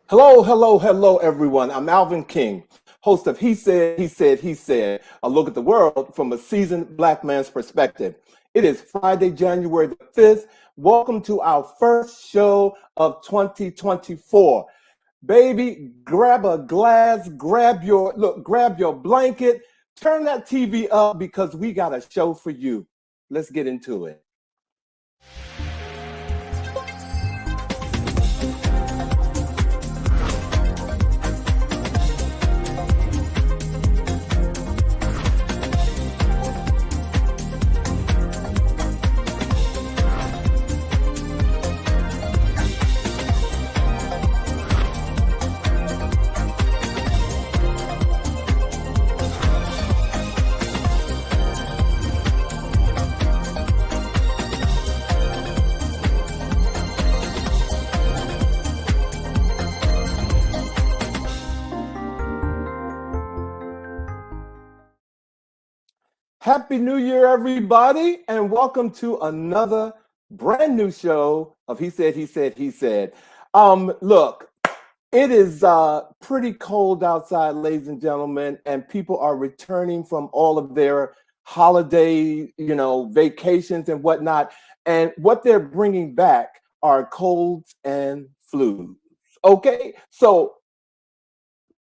Hello, hello, hello, everyone. I'm Alvin King, host of He Said, He Said, He Said, a look at the world from a seasoned Black man's perspective. It is Friday, January the 5th. Welcome to our first show of 2024. Baby, grab a glass, grab your blanket, turn that TV up because we got a show for you. Let's get into it. Happy New Year, everybody, and welcome to another brand new show of He Said, He Said, He Said. Look, it is pretty cold outside, ladies and gentlemen, and people are returning from all of their holiday, vacations and whatnot. And what they're bringing back are colds and flus. Okay, so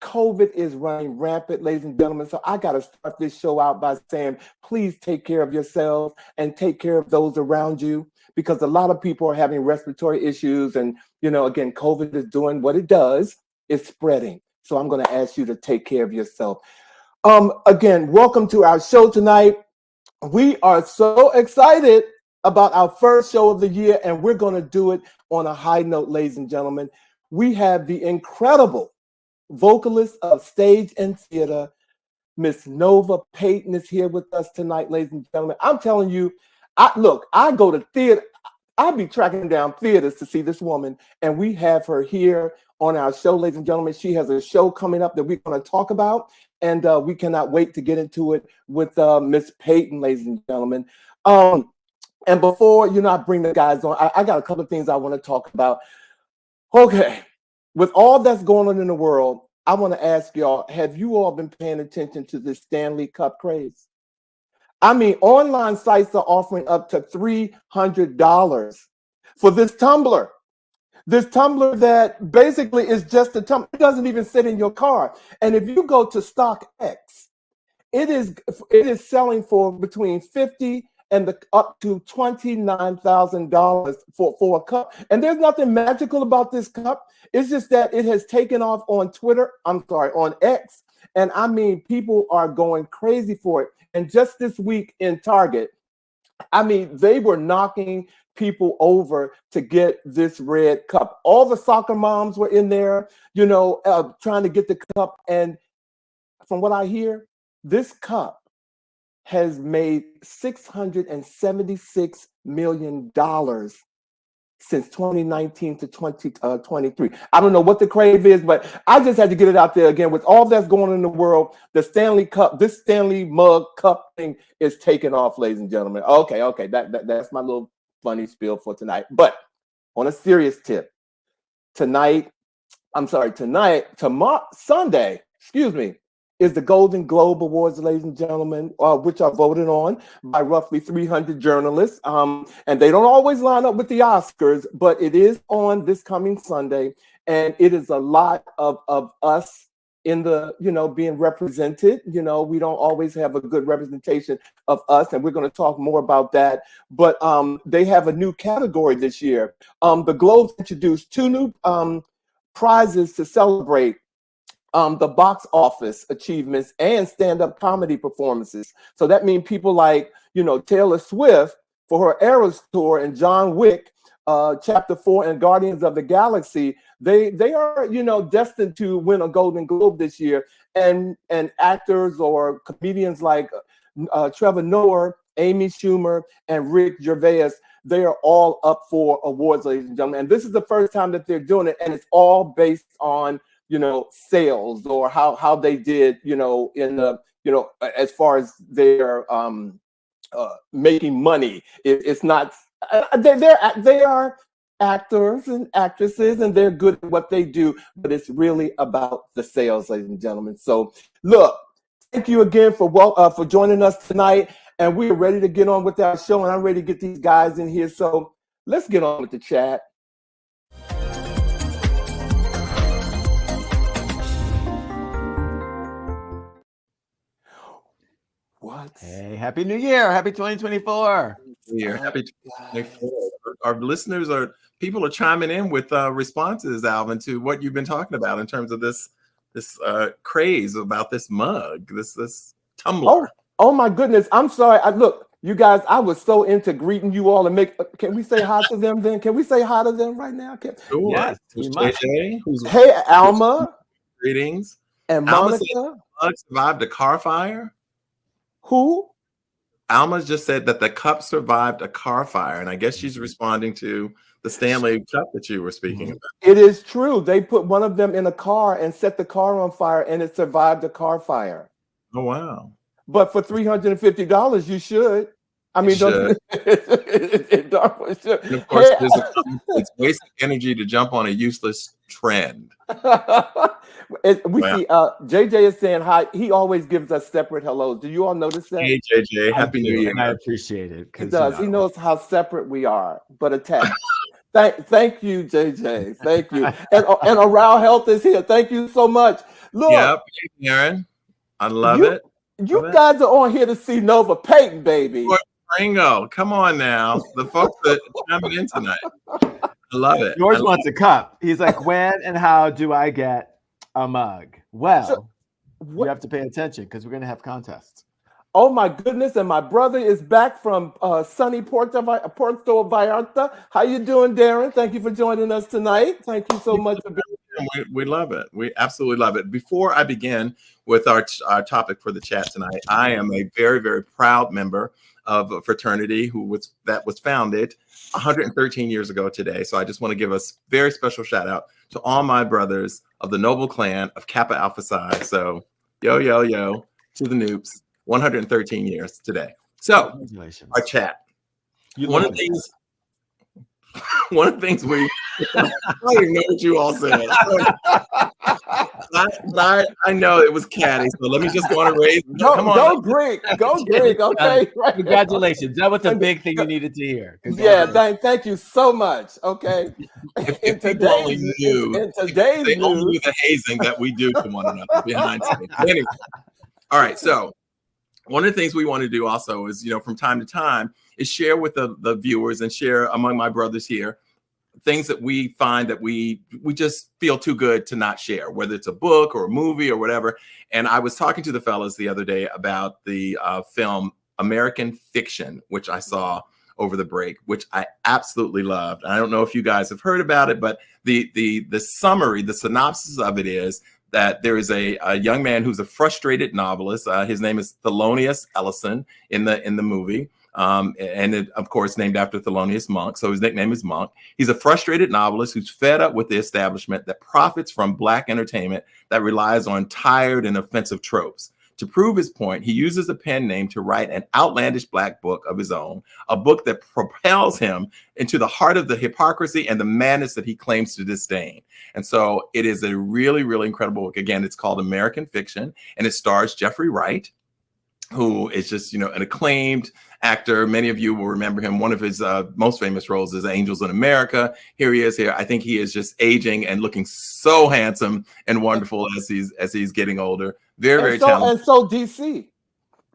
COVID is running rampant, ladies and gentlemen. So I got to start this show out by saying, please take care of yourselves and take care of those around you, because a lot of people are having respiratory issues. And, again, COVID is doing what it does. It's spreading. So I'm going to ask you to take care of yourself. Again, welcome to our show tonight. We are so excited about our first show of the year, and we're going to do it on a high note, ladies and gentlemen. We have the incredible vocalist of stage and theater, Miss Nova Payton is here with us tonight, ladies and gentlemen. I'm telling you, I go to theater. I be tracking down theaters to see this woman, and we have her here on our show, ladies and gentlemen. She has a show coming up that we're going to talk about, and we cannot wait to get into it with Miss Payton, ladies and gentlemen. And before, I bring the guys on, I got a couple of things I want to talk about. Okay. With all that's going on in the world, I want to ask y'all, have you all been paying attention to this Stanley Cup craze? I mean, online sites are offering up to $300 for this tumbler. This tumbler that basically is just a tumbler. It doesn't even sit in your car. And if you go to StockX, it is selling for between $50 and up to $29,000 for a cup. And there's nothing magical about this cup. It's just that it has taken off on on X. And I mean, people are going crazy for it. And just this week in Target, I mean, they were knocking people over to get this red cup. All the soccer moms were in there, trying to get the cup. And from what I hear, this cup has made $676 million since 2019 to 2023. I don't know what the crave is, but I just had to get it out there again. With all that's going on in the world, the Stanley Cup, this Stanley mug cup thing is taking off, ladies and gentlemen. Okay, that's my little funny spiel for tonight. But on a serious tip, tomorrow, Sunday, is the Golden Globe Awards, ladies and gentlemen, which are voted on by roughly 300 journalists. And they don't always line up with the Oscars, but it is on this coming Sunday. And it is a lot of us in the, being represented. We don't always have a good representation of us. And we're going to talk more about that. But they have a new category this year. The Globes introduced two new prizes to celebrate the box office achievements and stand-up comedy performances. So that means people like, Taylor Swift for her Eras tour and John Wick, Chapter 4 and Guardians of the Galaxy, they are, destined to win a Golden Globe this year. And actors or comedians like Trevor Noah, Amy Schumer, and Rick Gervais, they are all up for awards, ladies and gentlemen. And this is the first time that they're doing it, and it's all based on sales or how they did, in the, as far as their making money. It's not. They are actors and actresses, and they're good at what they do, but it's really about the sales, ladies and gentlemen. So look, thank you again for joining us tonight, and we're ready to get on with our show, and I'm ready to get these guys in here. So let's get on with the chat. What? Hey, Happy New Year. Happy 2024. Happy 2024. Our listeners people are chiming in with responses, Alvin, to what you've been talking about in terms of this craze about this mug, this tumbler. Oh my goodness. I'm sorry. Look, you guys, I was so into greeting you all and can we say hi to them then? Can we say hi to them right now? Sure. Yes, JJ, hey, Alma. Greetings. And Alma Monica. said the mug survived a car fire. Who? Alma just said that the cup survived a car fire, and I guess she's responding to the Stanley Cup that you were speaking about. It is true. They put one of them in a car and set the car on fire, and it survived the car fire. Oh, wow. But for $350, you should. I mean, don't and of course, it's wasting energy to jump on a useless trend. We see JJ is saying hi. He always gives us separate hellos. Do you all notice that? Hey, JJ, Happy New Year. And I appreciate it. He does. He knows how separate we are, but a text. Thank you, JJ. Thank you. And Around Health is here. Thank you so much. Look, yep, Aaron. I love it. You guys are on here to see Nova Payton, baby. Ringo, come on now. The folks that are coming in tonight. I love it. George wants a cup. He's like, when and how do I get a mug? Well, you have to pay attention because we're going to have contests. Oh my goodness! And my brother is back from sunny Puerto Vallarta. How you doing, Darren? Thank you for joining us tonight. Thank you so much for being here. We love it. We absolutely love it. Before I begin with our topic for the chat tonight, I am a very, very proud member of a fraternity that was founded 113 years ago today. So I just want to give a very special shout out to all my brothers of the noble clan of Kappa Alpha Psi. So yo to the noobs. 113 years today. So our chat. One of the things we I don't even know what you all said. I know it was catty, so let me just go on a raise. Come on. Go Greek. Okay. Congratulations. That was the big thing you needed to hear. Yeah, thank you so much. Okay. If people only knew the hazing that we do to one another behind scenes. Anyway. All right, so one of the things we want to do also is, from time to time, is share with the viewers and share among my brothers here things that we find that we just feel too good to not share, whether it's a book or a movie or whatever. And I was talking to the fellas the other day about the film American Fiction, which I saw over the break, which I absolutely loved. I don't know if you guys have heard about it, but the summary, the synopsis of it is that there is a young man who's a frustrated novelist. His name is Thelonious Ellison in the movie. And it, of course, named after Thelonious Monk. So his nickname is Monk. He's a frustrated novelist who's fed up with the establishment that profits from Black entertainment that relies on tired and offensive tropes. To prove his point, he uses a pen name to write an outlandish Black book of his own, a book that propels him into the heart of the hypocrisy and the madness that he claims to disdain. And so it is a really, really incredible book. Again, it's called American Fiction, and it stars Jeffrey Wright, who is just, an acclaimed actor. Many of you will remember him. One of his most famous roles is Angels in America. Here he is here. I think he is just aging and looking so handsome and wonderful as he's getting older. Very talented.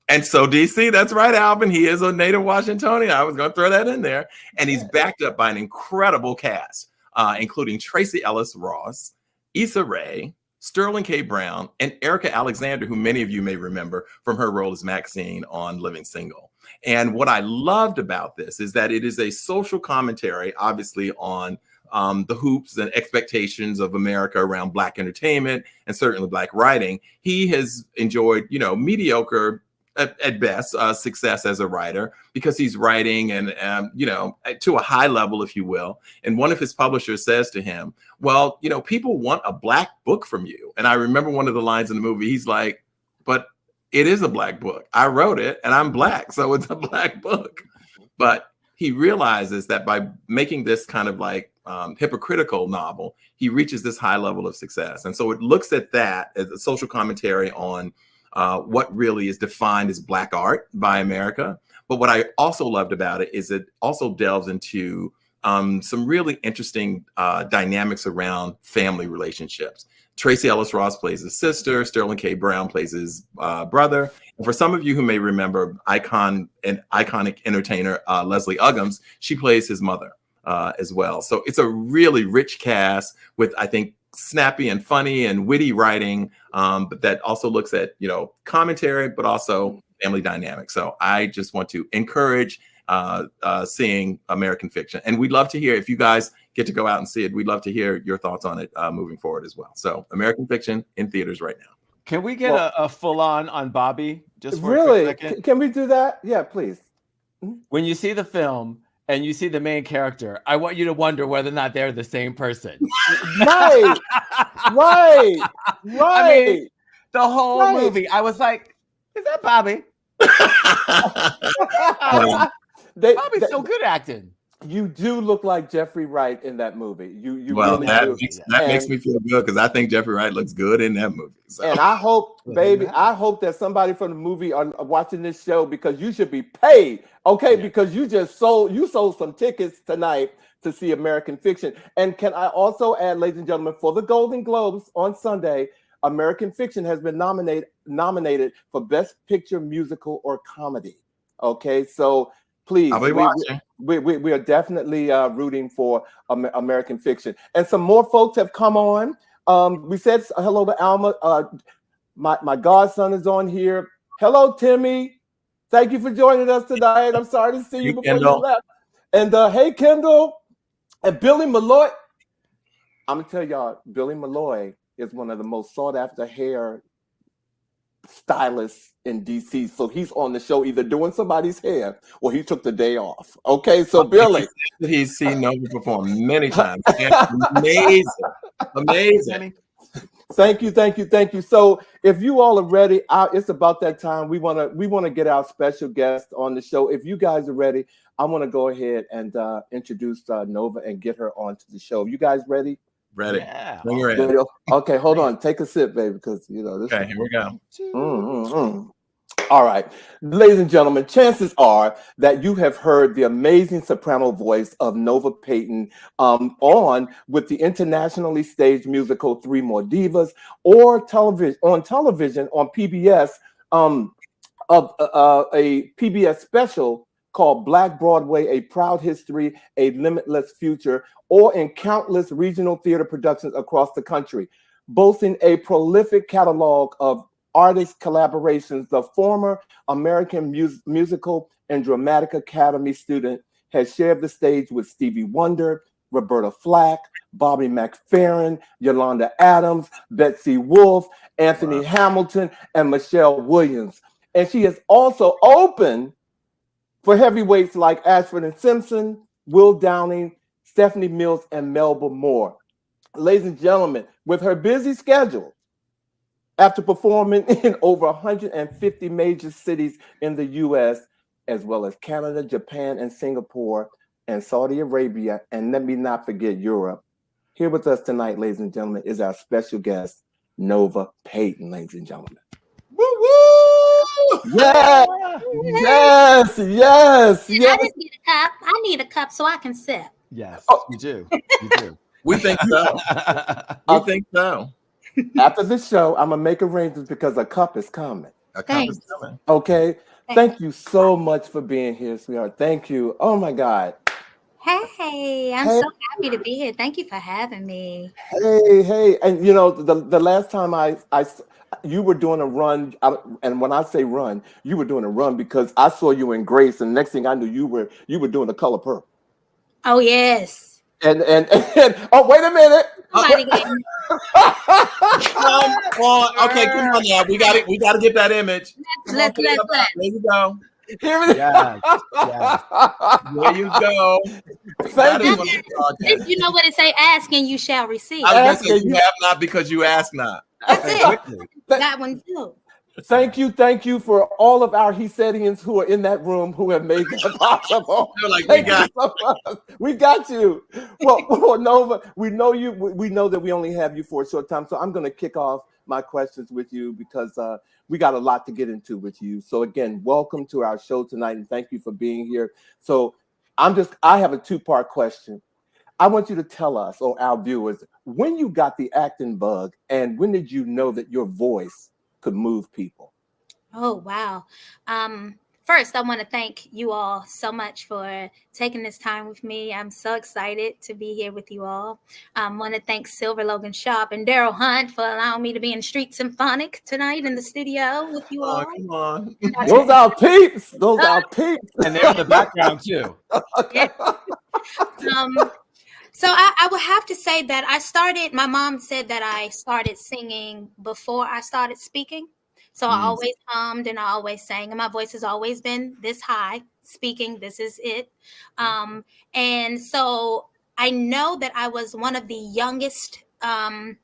And so DC, that's right, Alvin. He is a native Washingtonian. I was going to throw that in there. And he's backed up by an incredible cast, including Tracy Ellis Ross, Issa Rae, Sterling K. Brown, and Erica Alexander, who many of you may remember from her role as Maxine on Living Single. And what I loved about this is that it is a social commentary, obviously, on the hoops and expectations of America around Black entertainment and certainly Black writing. He has enjoyed, mediocre at best success as a writer because he's writing and, to a high level, if you will. And one of his publishers says to him, well, people want a Black book from you. And I remember one of the lines in the movie, he's like, but it is a Black book. I wrote it and I'm Black, so it's a Black book. But he realizes that by making this kind of like hypocritical novel, he reaches this high level of success. And so it looks at that as a social commentary on what really is defined as Black art by America. But what I also loved about it is it also delves into some really interesting dynamics around family relationships. Tracy Ellis Ross plays his sister. Sterling K. Brown plays his brother. And for some of you who may remember iconic entertainer Leslie Uggams, she plays his mother as well. So it's a really rich cast with, I think, snappy and funny and witty writing, but that also looks at, commentary, but also family dynamics. So I just want to encourage seeing American Fiction. And we'd love to hear, if you guys get to go out and see it, we'd love to hear your thoughts on it moving forward as well. So American Fiction in theaters right now. Can we get a full on Bobby just for really? a quick second? Can we do that? Yeah, please. When you see the film and you see the main character, I want you to wonder whether or not they're the same person. Right. I mean, the whole movie, I was like, is that Bobby? Bobby's so good acting. You do look like Jeffrey Wright in that movie. You well, really that makes me feel good because I think Jeffrey Wright looks good in that movie. So. And I hope, baby, I hope that somebody from the movie are watching this show, because you should be paid, okay? Yeah. Because you sold some tickets tonight to see American Fiction. And can I also add, ladies and gentlemen, for the Golden Globes on Sunday, American Fiction has been nominated for Best Picture, Musical, or Comedy. Okay, so please, we are definitely rooting for American Fiction. And some more folks have come on. We said hello to Alma. My godson is on here. Hello, Timmy. Thank you for joining us tonight. I'm sorry to see you before you left. And hey, Kendall. And Billy Malloy. I'm going to tell y'all, Billy Malloy is one of the most sought after hair stylists in DC. So he's on the show either doing somebody's hair or he took the day off. Okay, so Billy. He's seen Nova perform many times. Amazing. Thank you. So if you all are ready, it's about that time. We want to get our special guest on the show. If you guys are ready, I want to go ahead and introduce Nova and get her onto the show. You guys ready? Ready. Yeah. Bring her in. Okay, hold on. Take a sip, baby, because this. Okay, here we go. All right, ladies and gentlemen, chances are that you have heard the amazing soprano voice of Nova Payton on with the internationally staged musical Three More Divas, or on television on PBS of a PBS special called Black Broadway, A Proud History, A Limitless Future, or in countless regional theater productions across the country. Boasting a prolific catalog of artist collaborations, the former American Musical and Dramatic Academy student has shared the stage with Stevie Wonder, Roberta Flack, Bobby McFerrin, Yolanda Adams, Betsy Wolfe, Anthony Hamilton, and Michelle Williams. And she is also open for heavyweights like Ashford and Simpson, Will Downing, Stephanie Mills, and Melba Moore. Ladies and gentlemen, with her busy schedule, after performing in over 150 major cities in the U.S., as well as Canada, Japan, and Singapore, and Saudi Arabia, and let me not forget Europe, here with us tonight, ladies and gentlemen, is our special guest, Nova Payton, ladies and gentlemen. Woo woo! Yes! Yes! I just need a cup. I need a cup so I can sip. Yes, you do. We think so. We think so. After this show, I'm gonna make arrangements because a cup is coming. A cup is coming. Okay. Thank you so much for being here, sweetheart. Thank you. Oh my God. Hey, I'm so happy to be here. Thank you for having me. Hey. And the last time you were doing a run, and when I say run, you were doing a run because I saw you in Grace, and next thing I knew, you were doing The Color Purple. Oh yes. And oh, wait a minute. Come on. Okay, come on now. We got to get that image. Let's. There you go. Here it is. Yes. There you go. You know what it say? Ask and you shall receive. I was going to say you have not because you ask not. That's it. That one too. Thank you for all of our He-Sedians who are in that room who have made that possible. They're like, we got you. Well, Nova, we know you. We know that we only have you for a short time, so I'm going to kick off my questions with you because we got a lot to get into with you. So again, welcome to our show tonight, and thank you for being here. So I have a two-part question. I want you to tell us, or our viewers, when you got the acting bug, and when did you know that your voice could move people? Oh, wow. First, I want to thank you all so much for taking this time with me. I'm so excited to be here with you all. I want to thank Silver Logan Sharp and Daryl Hunt for allowing me to be in Street Symphonic tonight in the studio with you all. Come on. Those are peeps. Those are peeps. And they're in the background too. Yeah. So I would have to say that my mom said that I started singing before I started speaking. So I always hummed and I always sang, and my voice has always been this high. Speaking, this is it. And so I know that I was one of the youngest. I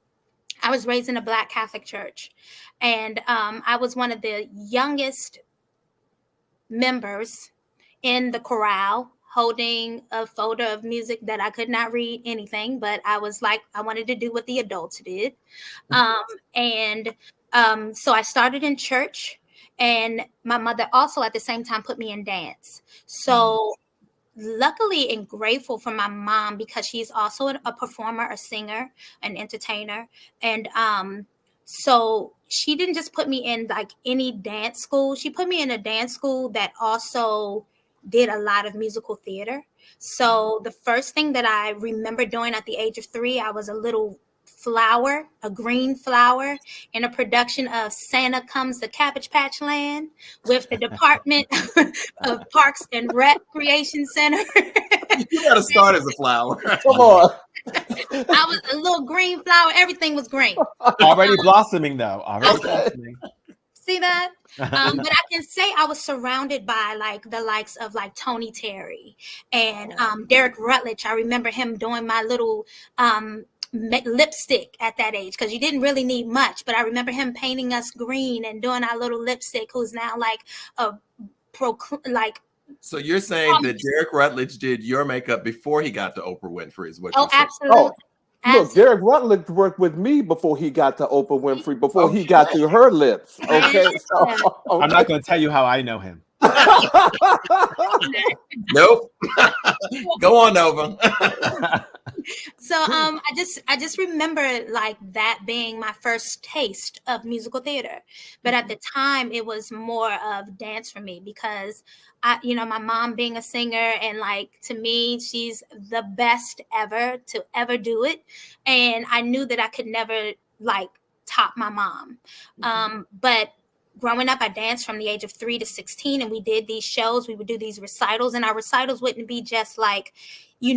was raised in a Black Catholic church, and I was one of the youngest members in the chorale, holding a folder of music that I could not read anything, but I was like, I wanted to do what the adults did. So I started in church, and my mother also at the same time put me in dance. So luckily and grateful for my mom, because she's also a performer, a singer, an entertainer. And so she didn't just put me in like any dance school. She put me in a dance school that also did a lot of musical theater. So the first thing that I remember doing at the age of 3, I was a little flower, a green flower, in a production of Santa Comes to Cabbage Patch Land with the Department of Parks and Recreation Center. You got to start as a flower. Come on. I was a little green flower. Everything was green. Already blossoming, though. Already blossoming. See that? But I can say I was surrounded by like the likes of like Tony Terry and Derek Rutledge. I remember him doing my little lipstick at that age, because you didn't really need much, but I remember him painting us green and doing our little lipstick, who's now like So you're saying that Derek Rutledge did your makeup before he got to Oprah Winfrey, is what you're saying? Absolutely. Look, Derek Rutledge worked with me before he got to Oprah Winfrey, before he got to her lips. Okay. I'm not going to tell you how I know him. Nope. Go on, Nova. So I just remember like that being my first taste of musical theater. But at the time it was more of dance for me, because my mom being a singer, and like to me she's the best ever to ever do it, and I knew that I could never like top my mom. But growing up, I danced from the age of 3 to 16, and we did these shows. We would do these recitals, and our recitals wouldn't be just like, you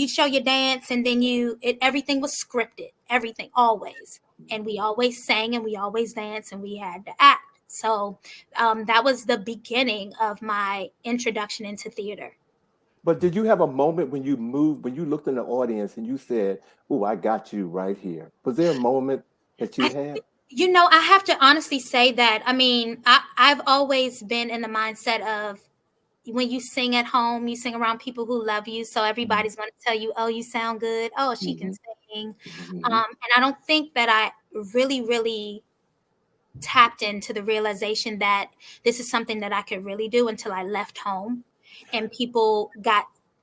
show your dance and then everything was scripted, everything, always. And we always sang and we always danced and we had to act. So that was the beginning of my introduction into theater. But did you have a moment when you looked in the audience and you said, "Oh, I got you right here"? Was there a moment that you had? I have to honestly say that, I've always been in the mindset of, when you sing at home, you sing around people who love you. So everybody's going to tell you, "Oh, you sound good. Oh, she can sing." And I don't think that I really, really tapped into the realization that this is something that I could really do until I left home. And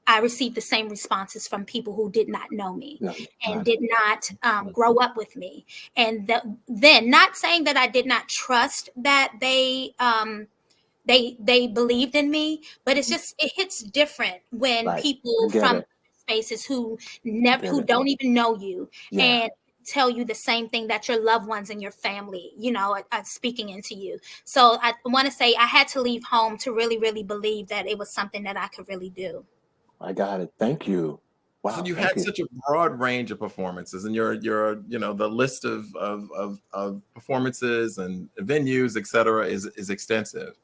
I received the same responses from people who did not know me and did not grow up with me. And then, not saying that I did not trust that they believed in me, but it's just, it hits different when people from spaces who don't even know you and tell you the same thing that your loved ones and your family, are speaking into you. So I want to say I had to leave home to really, really believe that it was something that I could really do. I got it. Thank you. Wow. So you had such a broad range of performances, and your the list of performances and venues, et cetera, is extensive.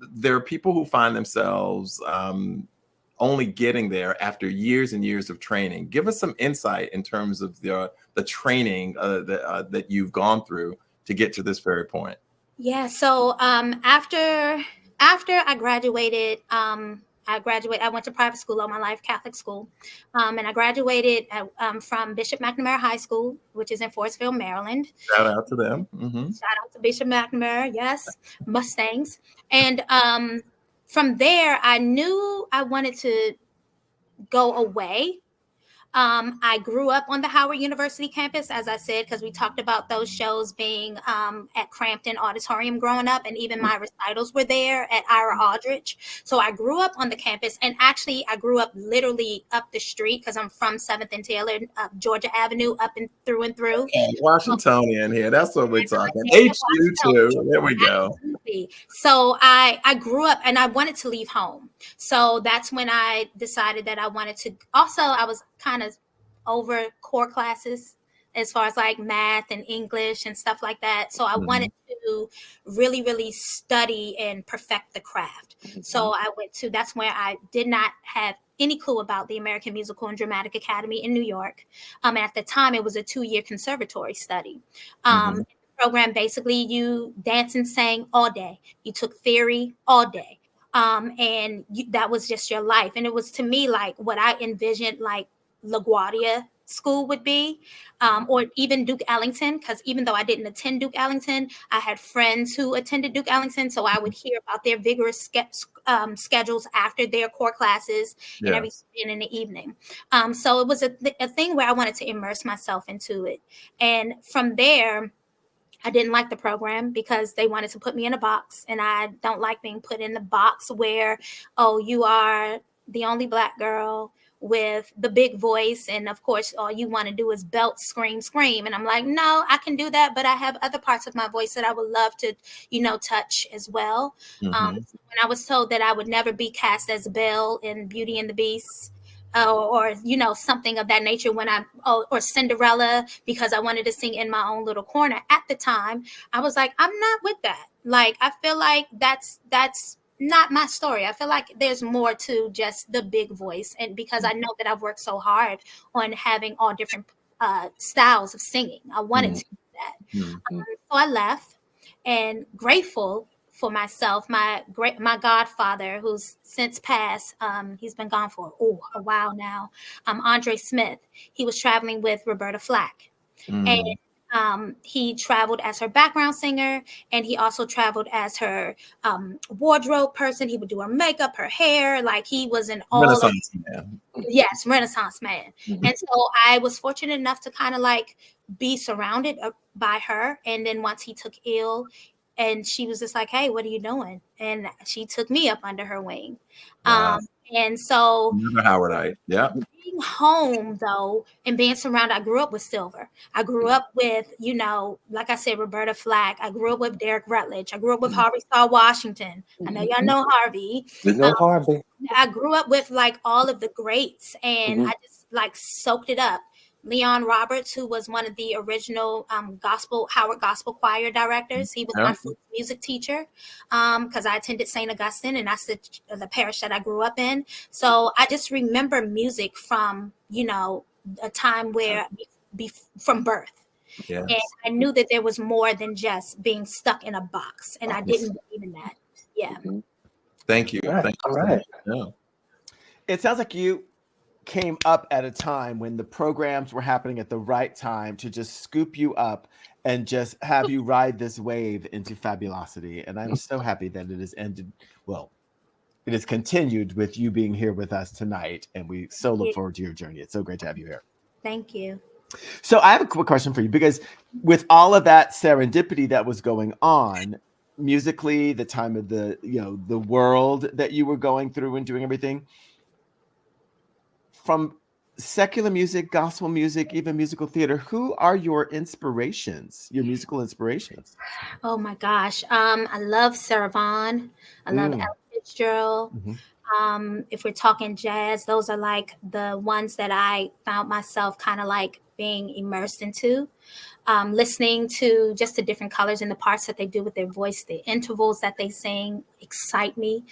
There are people who find themselves only getting there after years and years of training. Give us some insight in terms of the training that you've gone through to get to this very point. Yeah. So after I graduated, I went to private school all my life, Catholic school, and I graduated from Bishop McNamara High School, which is in Forestville, Maryland. Shout out to them. Shout out to Bishop McNamara. Yes, Mustangs. And from there, I knew I wanted to go away. I grew up on the Howard University campus, as I said, because we talked about those shows being at Crampton Auditorium growing up, and even my recitals were there at Ira Aldrich. So I grew up on the campus, and actually I grew up literally up the street because I'm from 7th and Taylor, Georgia Avenue, up and through and through. Washingtonian here. That's what we're talking. HU too. There we go. So I grew up and I wanted to leave home. So that's when I decided that I wanted to. Also, I was kind of over core classes as far as like math and English and stuff like that. So I wanted to really, really study and perfect the craft. So I went to, that's where I did not have any clue about the American Musical and Dramatic Academy in New York. At the time, it was a 2-year conservatory study. Program, basically you dance and sang all day. You took theory all day. That was just your life. And it was, to me, like what I envisioned like LaGuardia school would be, or even Duke Ellington, because even though I didn't attend Duke Ellington, I had friends who attended Duke Ellington, so I would hear about their vigorous schedules after their core classes and everything in the evening. So it was a thing where I wanted to immerse myself into it. And from there, I didn't like the program because they wanted to put me in a box, and I don't like being put in the box where, oh, you are the only Black girl with the big voice, and of course all you want to do is belt, scream. And I'm like, no, I can do that, but I have other parts of my voice that I would love to, touch as well. When I was told that I would never be cast as Belle in Beauty and the Beast, or something of that nature, or Cinderella, because I wanted to sing in my own little corner at the time, I was like, I'm not with that. Like, I feel like that's not my story. I feel like there's more to just the big voice, and because I know that I've worked so hard on having all different styles of singing, I wanted to do that. So I left, and grateful for myself, my godfather, who's since passed, he's been gone for a while now, Andre Smith. He was traveling with Roberta Flack, and he traveled as her background singer, and he also traveled as her wardrobe person. He would do her makeup, her hair, like he was an Renaissance man. Yes, Renaissance man. And so I was fortunate enough to kind of like be surrounded by her. And then once he took ill, and she was just like, hey, what are you doing? And she took me up under her wing. Wow. And so Another Howardite. Yeah. Being home, though, and being surrounded, I grew up with Silver. I grew up with, like I said, Roberta Flack. I grew up with Derek Rutledge. I grew up with Harvey Starr Washington. I know y'all know Harvey. We know Harvey. I grew up with like all of the greats, and I just like soaked it up. Leon Roberts, who was one of the original Howard Gospel Choir directors. He was my first music teacher because I attended St. Augustine, and that's the parish that I grew up in. So I just remember music from, a time where from birth. Yes. And I knew that there was more than just being stuck in a box, and I didn't believe in that. Yeah. Thank you. Right. Thank you. All right. Yeah. It sounds like you came up at a time when the programs were happening at the right time to just scoop you up and just have you ride this wave into fabulosity. And I'm so happy that it has ended. Well, it has continued with you being here with us tonight. And we so look forward to your journey. It's so great to have you here. Thank you. So I have a quick question for you, because with all of that serendipity that was going on musically, the time of the world that you were going through and doing everything, from secular music, gospel music, even musical theater, who are your inspirations, your musical inspirations? Oh my gosh. I love Sarah Vaughan. I love Ella Fitzgerald. If we're talking jazz, those are like the ones that I found myself kind of like being immersed into. Listening to just the different colors and the parts that they do with their voice, the intervals that they sing excite me.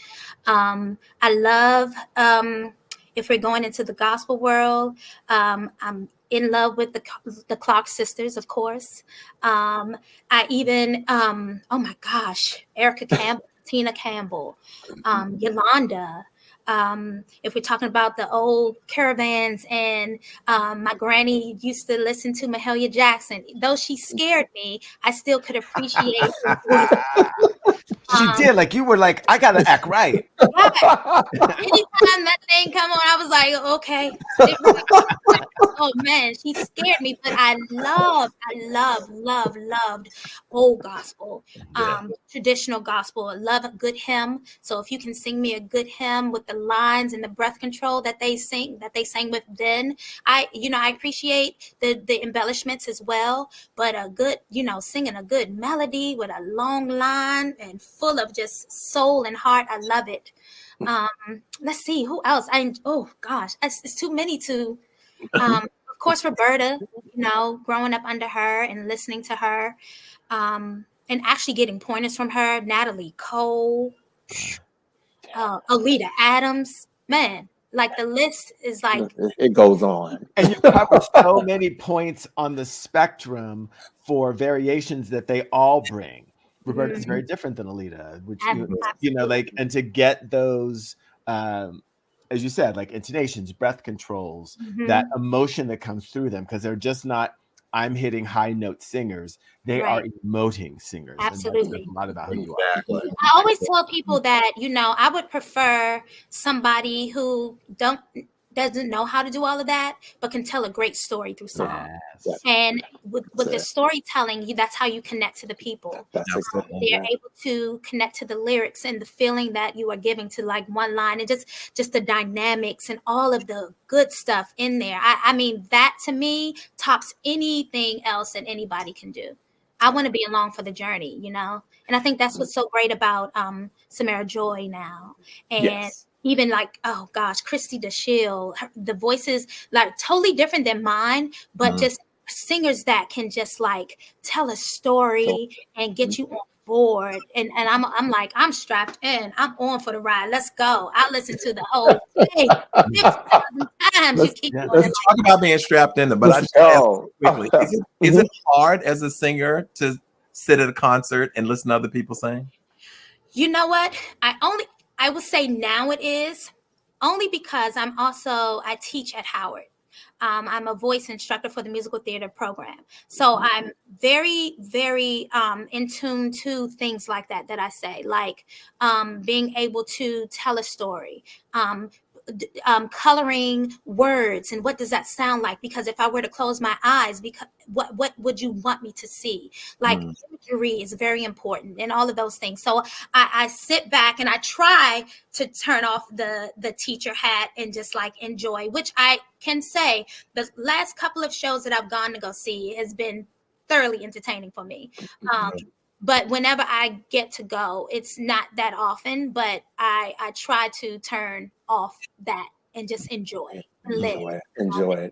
I love, if we're going into the gospel world, I'm in love with the Clark sisters, of course. I even, oh my gosh, Erica Campbell, Tina Campbell, Yolanda. If we're talking about the old caravans, and my granny used to listen to Mahalia Jackson. Though she scared me, I still could appreciate her voice. She did. Like, you were like, I gotta act right. Yeah. Anytime that thing come on, I was like, okay. Oh man, she scared me, but I loved old gospel, traditional gospel. I love a good hymn. So if you can sing me a good hymn with the lines and the breath control that they sang with then, I appreciate the embellishments as well. But a good, singing a good melody with a long line and full of just soul and heart, I love it. Let's see who else. Oh gosh, it's too many to. Of course, Roberta. Growing up under her and listening to her, and actually getting pointers from her. Natalie Cole, Yolanda Adams. Man, like the list is like it goes on. And you cover so many points on the spectrum for variations that they all bring. Roberta's very different than Alita, which and to get those, as you said, like intonations, breath controls, that emotion that comes through them, because they're just not I'm hitting high note singers. They are emoting singers. Absolutely. And a lot about who you are. I always tell people that, I would prefer somebody who doesn't know how to do all of that, but can tell a great story through song. Yes. And with the storytelling, that's how you connect to the people. They're able to connect to the lyrics and the feeling that you are giving to like one line, and just the dynamics and all of the good stuff in there. I mean, that to me tops anything else that anybody can do. I want to be along for the journey, and I think that's what's so great about Samara Joy now. And even like, oh gosh, Christy DeShield, the voices like totally different than mine, but just singers that can just like tell a story and get you on board. And I'm like, I'm strapped in. I'm on for the ride. Let's go. I listen to the whole thing 6,000 times. Let's talk about being strapped in. But I just ask quickly, is it hard as a singer to sit at a concert and listen to other people sing? You know what? I would say now it is, only because I teach at Howard. I'm a voice instructor for the musical theater program. So I'm very, very in tune to things like that I say, like being able to tell a story, coloring words and what does that sound like? Because if I were to close my eyes, what would you want me to see? Like imagery is very important and all of those things. So I sit back and I try to turn off the teacher hat and just like enjoy, which I can say the last couple of shows that I've gone to go see has been thoroughly entertaining for me. But whenever I get to go, it's not that often, but I try to turn off that and just enjoy it.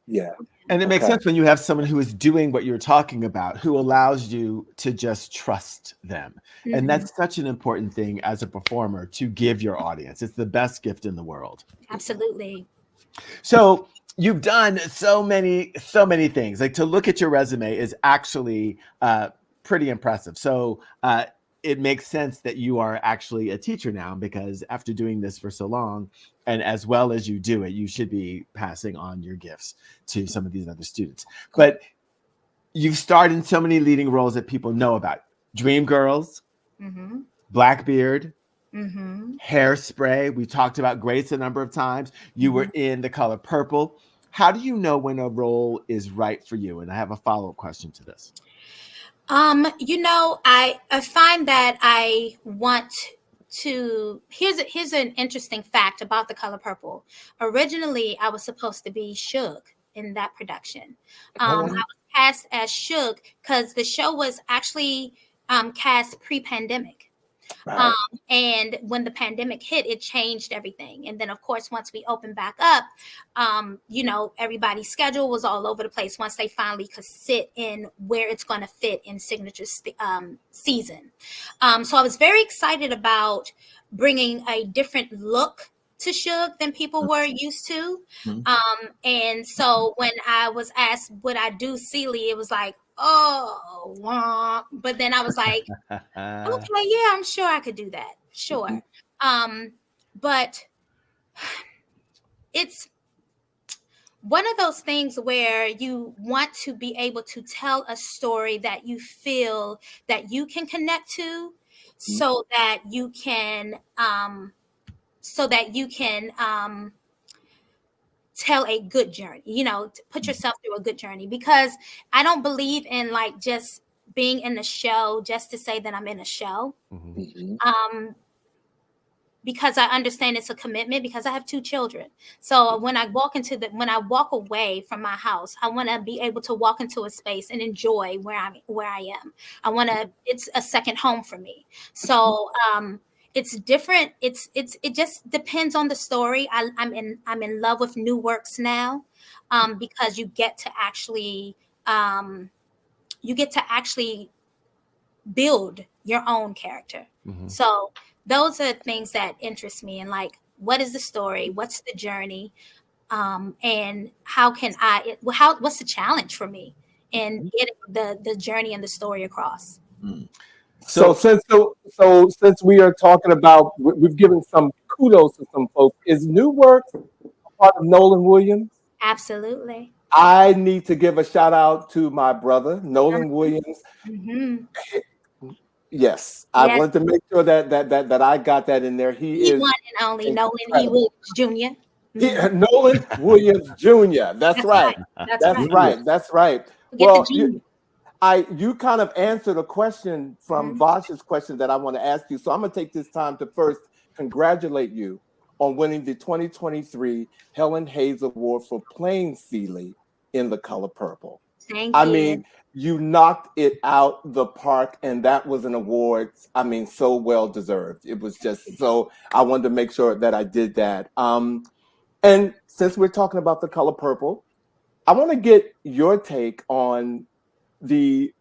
Yeah. And it makes sense when you have someone who is doing what you're talking about, who allows you to just trust them. And that's such an important thing as a performer to give your audience. It's the best gift in the world. Absolutely. So you've done so many things. Like, to look at your resume is actually pretty impressive. So it makes sense that you are actually a teacher now, because after doing this for so long, and as well as you do it, you should be passing on your gifts to some of these other students. But you've starred in so many leading roles that people know about. Dreamgirls, Blackbeard, Hairspray. We talked about Grace a number of times. You were in The Color Purple. How do you know when a role is right for you? And I have a follow-up question to this. I find that I want to, here's an interesting fact about The Color Purple. Originally, I was supposed to be Suge in that production. I was cast as Suge because the show was actually cast pre-pandemic. Right. And when the pandemic hit, it changed everything. And then, of course, once we opened back up, everybody's schedule was all over the place once they finally could sit in where it's going to fit in Signature season. So I was very excited about bringing a different look to Suge than people were used to. Mm-hmm. And so when I was asked would I do Sealy, it was like, oh, wah. But then I was like, okay, yeah, I'm sure I could do that. Sure. But it's one of those things where you want to be able to tell a story that you feel that you can connect to, so that you can tell a good journey, to put yourself through a good journey, because I don't believe in like just being in the show just to say that I'm in a show. Because I understand it's a commitment, because I have 2 children. So when I walk away from my house, I want to be able to walk into a space and enjoy where I am. It's a second home for me. So it's different. It just depends on the story. I'm in love with new works now, because you get to actually build your own character. So those are things that interest me, and like, what is the story? What's the journey? And what's the challenge for me in getting the journey and the story across? So since we are talking about, we've given some kudos to some folks. Is new work a part of Nolan Williams? Absolutely. I need to give a shout out to my brother, Nolan Williams. Yes, I wanted to make sure that I got that in there. He is one and only Nolan E. Williams Jr. Nolan Williams Jr. That's right. That's right. Well, you kind of answered a question from Vash's question that I want to ask you. So I'm going to take this time to first congratulate you on winning the 2023 Helen Hayes Award for playing Seeley in The Color Purple. Thank you. I mean, you knocked it out the park, and that was an award, I mean, so well deserved. It was just so, I wanted to make sure that I did that. And since we're talking about The Color Purple, I want to get your take on the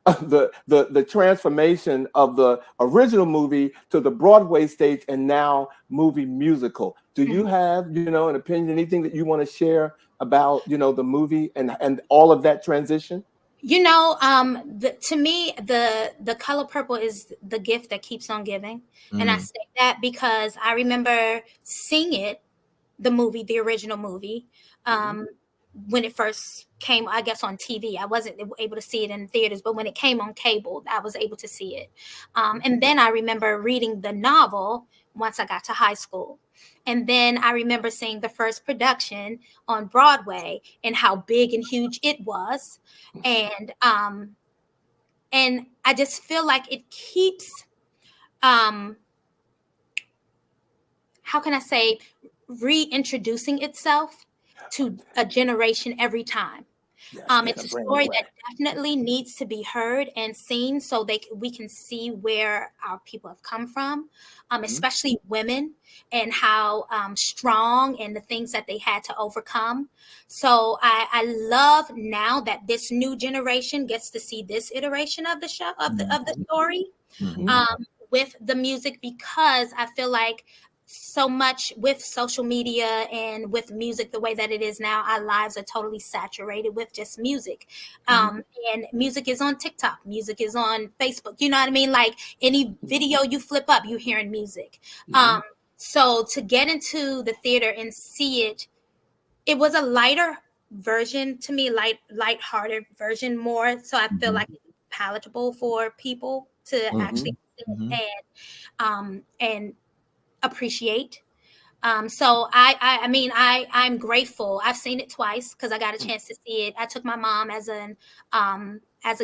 transformation of the original movie to the Broadway stage and now movie musical. Do you have, an opinion, anything that you want to share about, the movie and all of that transition? To me, the Color Purple is the gift that keeps on giving. And I say that because I remember seeing it, the original movie, when it first came, I guess, on TV. I wasn't able to see it in theaters, but when it came on cable, I was able to see it. And then I remember reading the novel once I got to high school. And then I remember seeing the first production on Broadway and how big and huge it was. And I just feel like it keeps, how can I say, reintroducing itself to a generation every time. It's a story that definitely needs to be heard and seen, so we can see where our people have come from, especially women, and how strong and the things that they had to overcome. So I love now that this new generation gets to see this iteration of the show, of the story, with the music, because I feel like so much with social media and with music the way that it is now, our lives are totally saturated with just music. And music is on TikTok, music is on Facebook, you know what I mean? Like any video you flip up, you're hearing music. So to get into the theater and see it, it was a lighter version to me, light-hearted version more. So I feel like it's palatable for people to actually sit and appreciate. So I'm grateful. I've seen it twice because I got a chance to see it. I took my mom as a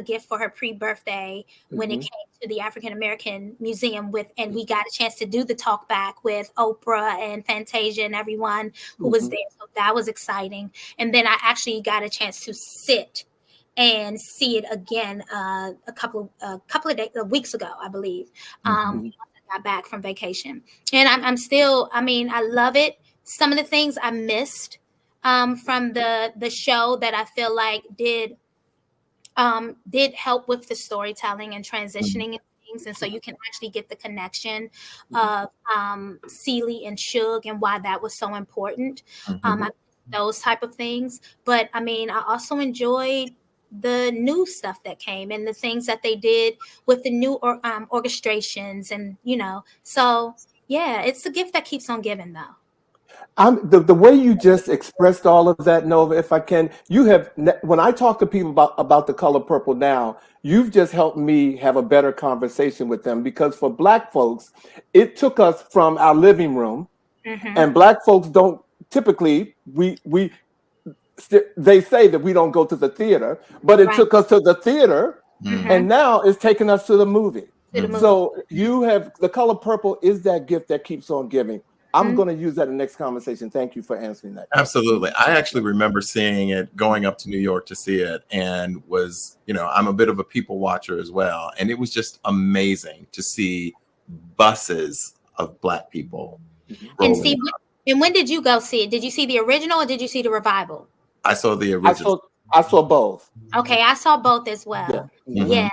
gift for her pre-birthday when it came to the African American Museum and we got a chance to do the talk back with Oprah and Fantasia and everyone who was there. So that was exciting. And then I actually got a chance to sit and see it again a couple of weeks ago, I believe. Got back from vacation, and I'm still, I love it. Some of the things I missed from the show that I feel like did help with the storytelling and transitioning and things, and so you can actually get the connection of Celie and Suge and why that was so important. Those type of things. But I mean, I also enjoyed the new stuff that came and the things that they did with the new orchestrations, and so yeah, it's the gift that keeps on giving, though. The way you just expressed all of that, Nova, if I can, when I talk to people about the color purple now, you've just helped me have a better conversation with them, because for Black folks, it took us from our living room, and Black folks don't typically, they say that we don't go to the theater, but it took us to the theater, and now it's taking us to the movie. So you have, the color purple is that gift that keeps on giving. I'm going to use that in the next conversation. Thank you for answering that. Absolutely. I actually remember seeing it, going up to New York to see it, and was, I'm a bit of a people watcher as well. And it was just amazing to see buses of Black people. And see, and when did you go see it? Did you see the original or did you see the revival? I saw the original. I saw both. Okay, I saw both as well. Yeah.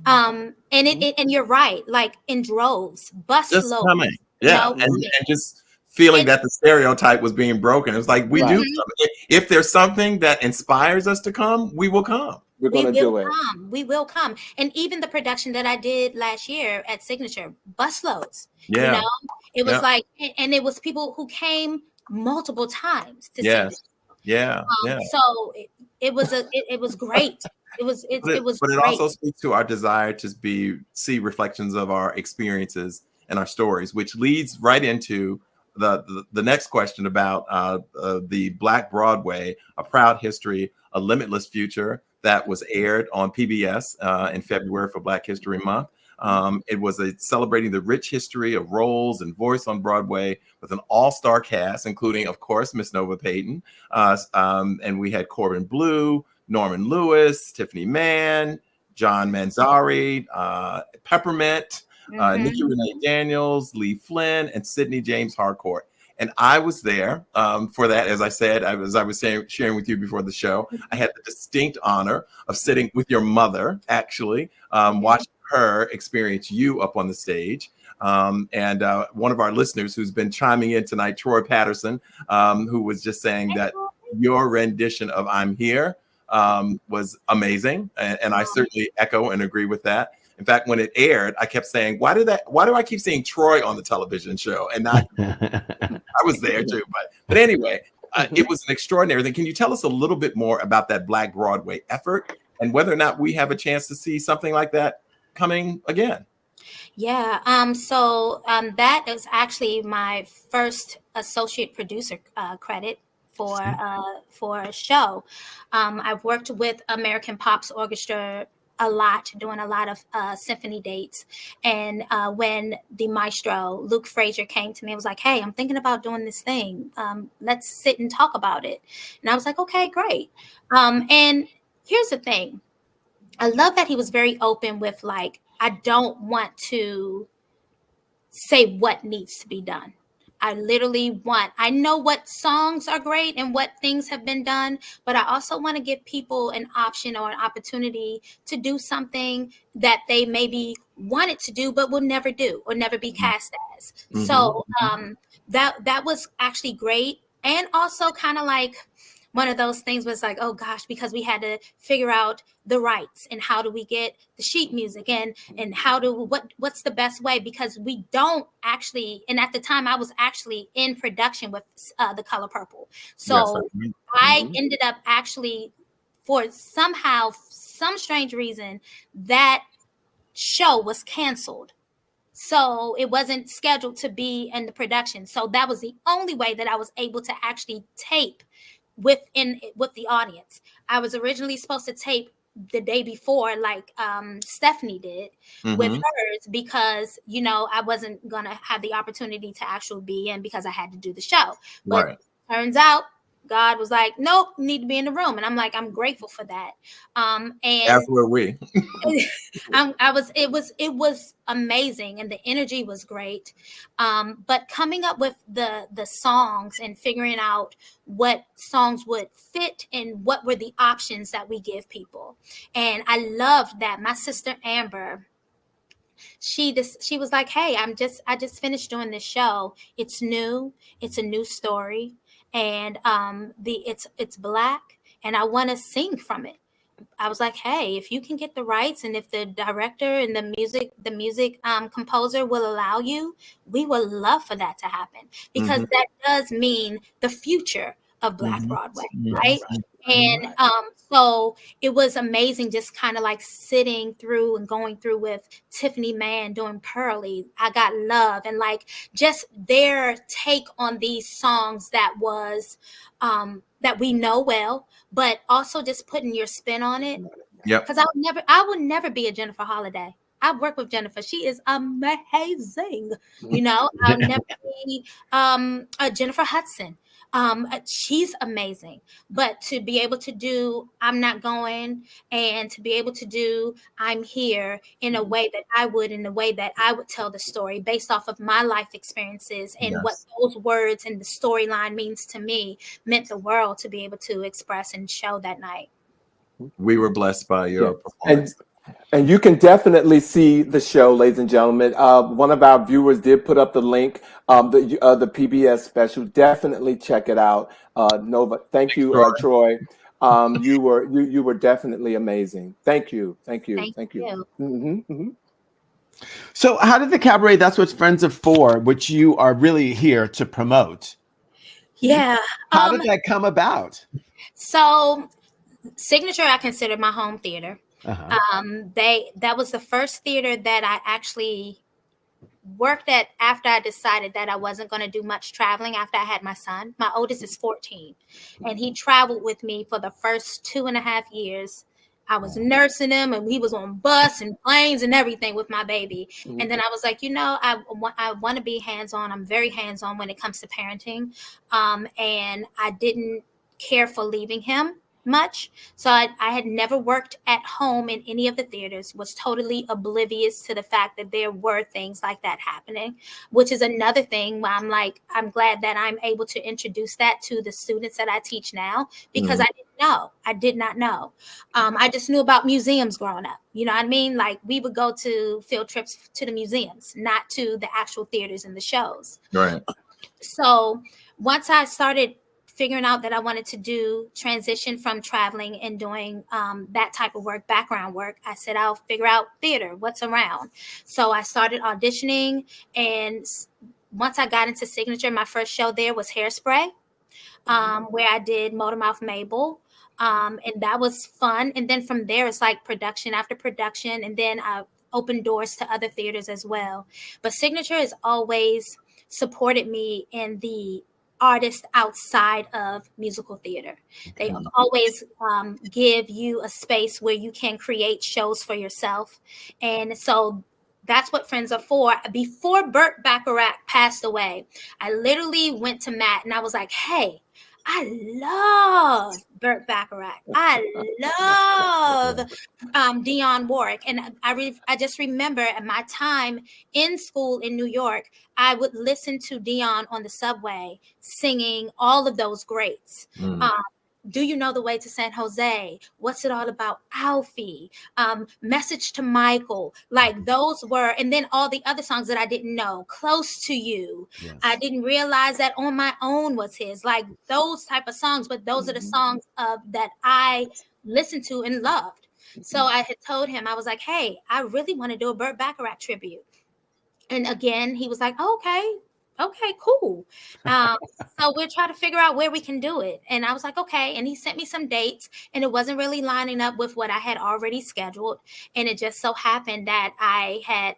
And and you're right, like in droves, bus loads. Coming. Yeah, and just feeling that the stereotype was being broken. It was like, we do something. If there's something that inspires us to come, we will come. We're going to do it. We will come. And even the production that I did last year at Signature, busloads. Yeah. It was like, and it was people who came multiple times to see it. Yeah. So it was great. It was but it also speaks to our desire to see reflections of our experiences and our stories, which leads right into the next question about the Black Broadway, A Proud History, A Limitless Future, that was aired on PBS in February for Black History Month. It was celebrating the rich history of roles and voice on Broadway with an all-star cast, including, of course, Miss Nova Payton. And we had Corbin Bleu, Norman Lewis, Tiffany Mann, John Manzari, Peppermint, Nikki Renee Daniels, Lee Flynn, and Sidney James Harcourt. And I was there for that. As I said, as I was sharing with you before the show, I had the distinct honor of sitting with your mother, actually, watching her experience you up on the stage. And one of our listeners who's been chiming in tonight, Troy Patterson, who was just saying that your rendition of I'm Here was amazing. And I certainly echo and agree with that. In fact, when it aired, I kept saying, why do I keep seeing Troy on the television show? And not, I was there too. But anyway, it was an extraordinary thing. Can you tell us a little bit more about that Black Broadway effort and whether or not we have a chance to see something like that coming again? Yeah. So that is actually my first associate producer credit for a show. I've worked with American Pop's Orchestra a lot, doing a lot of symphony dates. And when the maestro, Luke Frazier, came to me, I was like, hey, I'm thinking about doing this thing. Let's sit and talk about it. And I was like, okay, great. And here's the thing. I love that he was very open with, like, I don't want to say what needs to be done. I know what songs are great and what things have been done, but I also want to give people an option or an opportunity to do something that they maybe wanted to do, but will never do or never be cast as. So that was actually great. And also kind of like one of those things was like, oh gosh, because we had to figure out the rights and how do we get the sheet music and what's the best way, because we don't actually, and at the time I was actually in production with the Color Purple. So I ended up actually, for some strange reason, that show was canceled. So it wasn't scheduled to be in the production. So that was the only way that I was able to actually tape with the audience. I was originally supposed to tape the day before, like Stephanie did with hers, because I wasn't gonna have the opportunity to actually be in because I had to do the show. But turns out God was like, nope, you need to be in the room. And I'm like, I'm grateful for that. And as were we. It was amazing, and the energy was great. But coming up with the songs and figuring out what songs would fit and what were the options that we give people. And I loved that my sister Amber, she was like, hey, I just finished doing this show. It's new. It's a new story. And it's Black, and I want to sing from it. I was like, hey, if you can get the rights, and if the director and the music composer will allow you, we would love for that to happen, because that does mean the future of Black Broadway, right? And so it was amazing, just kind of like sitting through and going through with Tiffany Mann doing Pearly, I Got Love, and like just their take on these songs that was that we know well, but also just putting your spin on it. Yeah. Because I would never be a Jennifer Holliday. I work with Jennifer. She is amazing. You know, I'll never be a Jennifer Hudson. She's amazing. But to be able to do I'm Not Going, and to be able to do I'm Here in a way that I would tell the story based off of my life experiences and what those words and the storyline means to me, meant the world to be able to express and show that night. We were blessed by your performance. And you can definitely see the show, ladies and gentlemen. One of our viewers did put up the link, the PBS special. Definitely check it out. Nova, thank you, Troy. You were definitely amazing. Thank you. So, how did the cabaret That's What Friends Are For, which you are really here to promote? Yeah. How did that come about? So, Signature, I consider my home theater. That was the first theater that I actually worked at after I decided that I wasn't going to do much traveling after I had my son. My oldest is 14, and he traveled with me for the first 2.5 years. I was nursing him, and he was on bus and planes and everything with my baby. And then I was like, I want to be hands-on. I'm very hands-on when it comes to parenting. And I didn't care for leaving him much. So I had never worked at home in any of the theaters, was totally oblivious to the fact that there were things like that happening, which is another thing where I'm glad that I'm able to introduce that to the students that I teach now, because I did not know. I just knew about museums growing up. You know what I mean? Like, we would go to field trips to the museums, not to the actual theaters and the shows. Right. So once I started figuring out that I wanted to do transition from traveling and doing that type of work, background work, I said, I'll figure out theater, what's around. So I started auditioning, and once I got into Signature, my first show there was Hairspray, where I did Motormouth Mabel. And that was fun. And then from there, it's like production after production. And then I opened doors to other theaters as well. But Signature has always supported me in the artists outside of musical theater. They always give you a space where you can create shows for yourself. And so that's what Friends Are For. Before Burt Bacharach passed away, I literally went to Matt and I was like, hey, I love Burt Bacharach. I love Dionne Warwick. And I just remember at my time in school in New York, I would listen to Dionne on the subway singing all of those greats. Do You Know the Way to San Jose? What's It All About? Alfie, Message to Michael. Like, those were, and then all the other songs that I didn't know, Close to You. Yes. I didn't realize that On My Own was his, like those type of songs, but those are the songs that I listened to and loved. So I had told him, I was like, hey, I really want to do a Burt Bacharach tribute. And again, he was like, okay, cool. So we'll try to figure out where we can do it. And I was like, okay. And he sent me some dates, and it wasn't really lining up with what I had already scheduled. And it just so happened that I had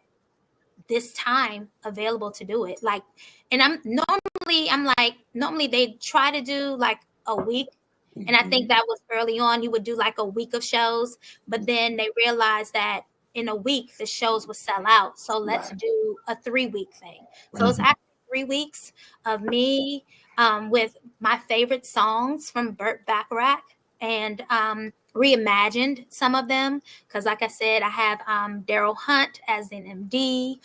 this time available to do it. Like, and normally they try to do like a week. And I think that was early on, you would do like a week of shows, but then they realized that in a week, the shows would sell out. So let's do a 3-week thing. So it's actually 3 weeks of me with my favorite songs from Burt Bacharach, and reimagined some of them. Because like I said, I have Daryl Hunt as an MD,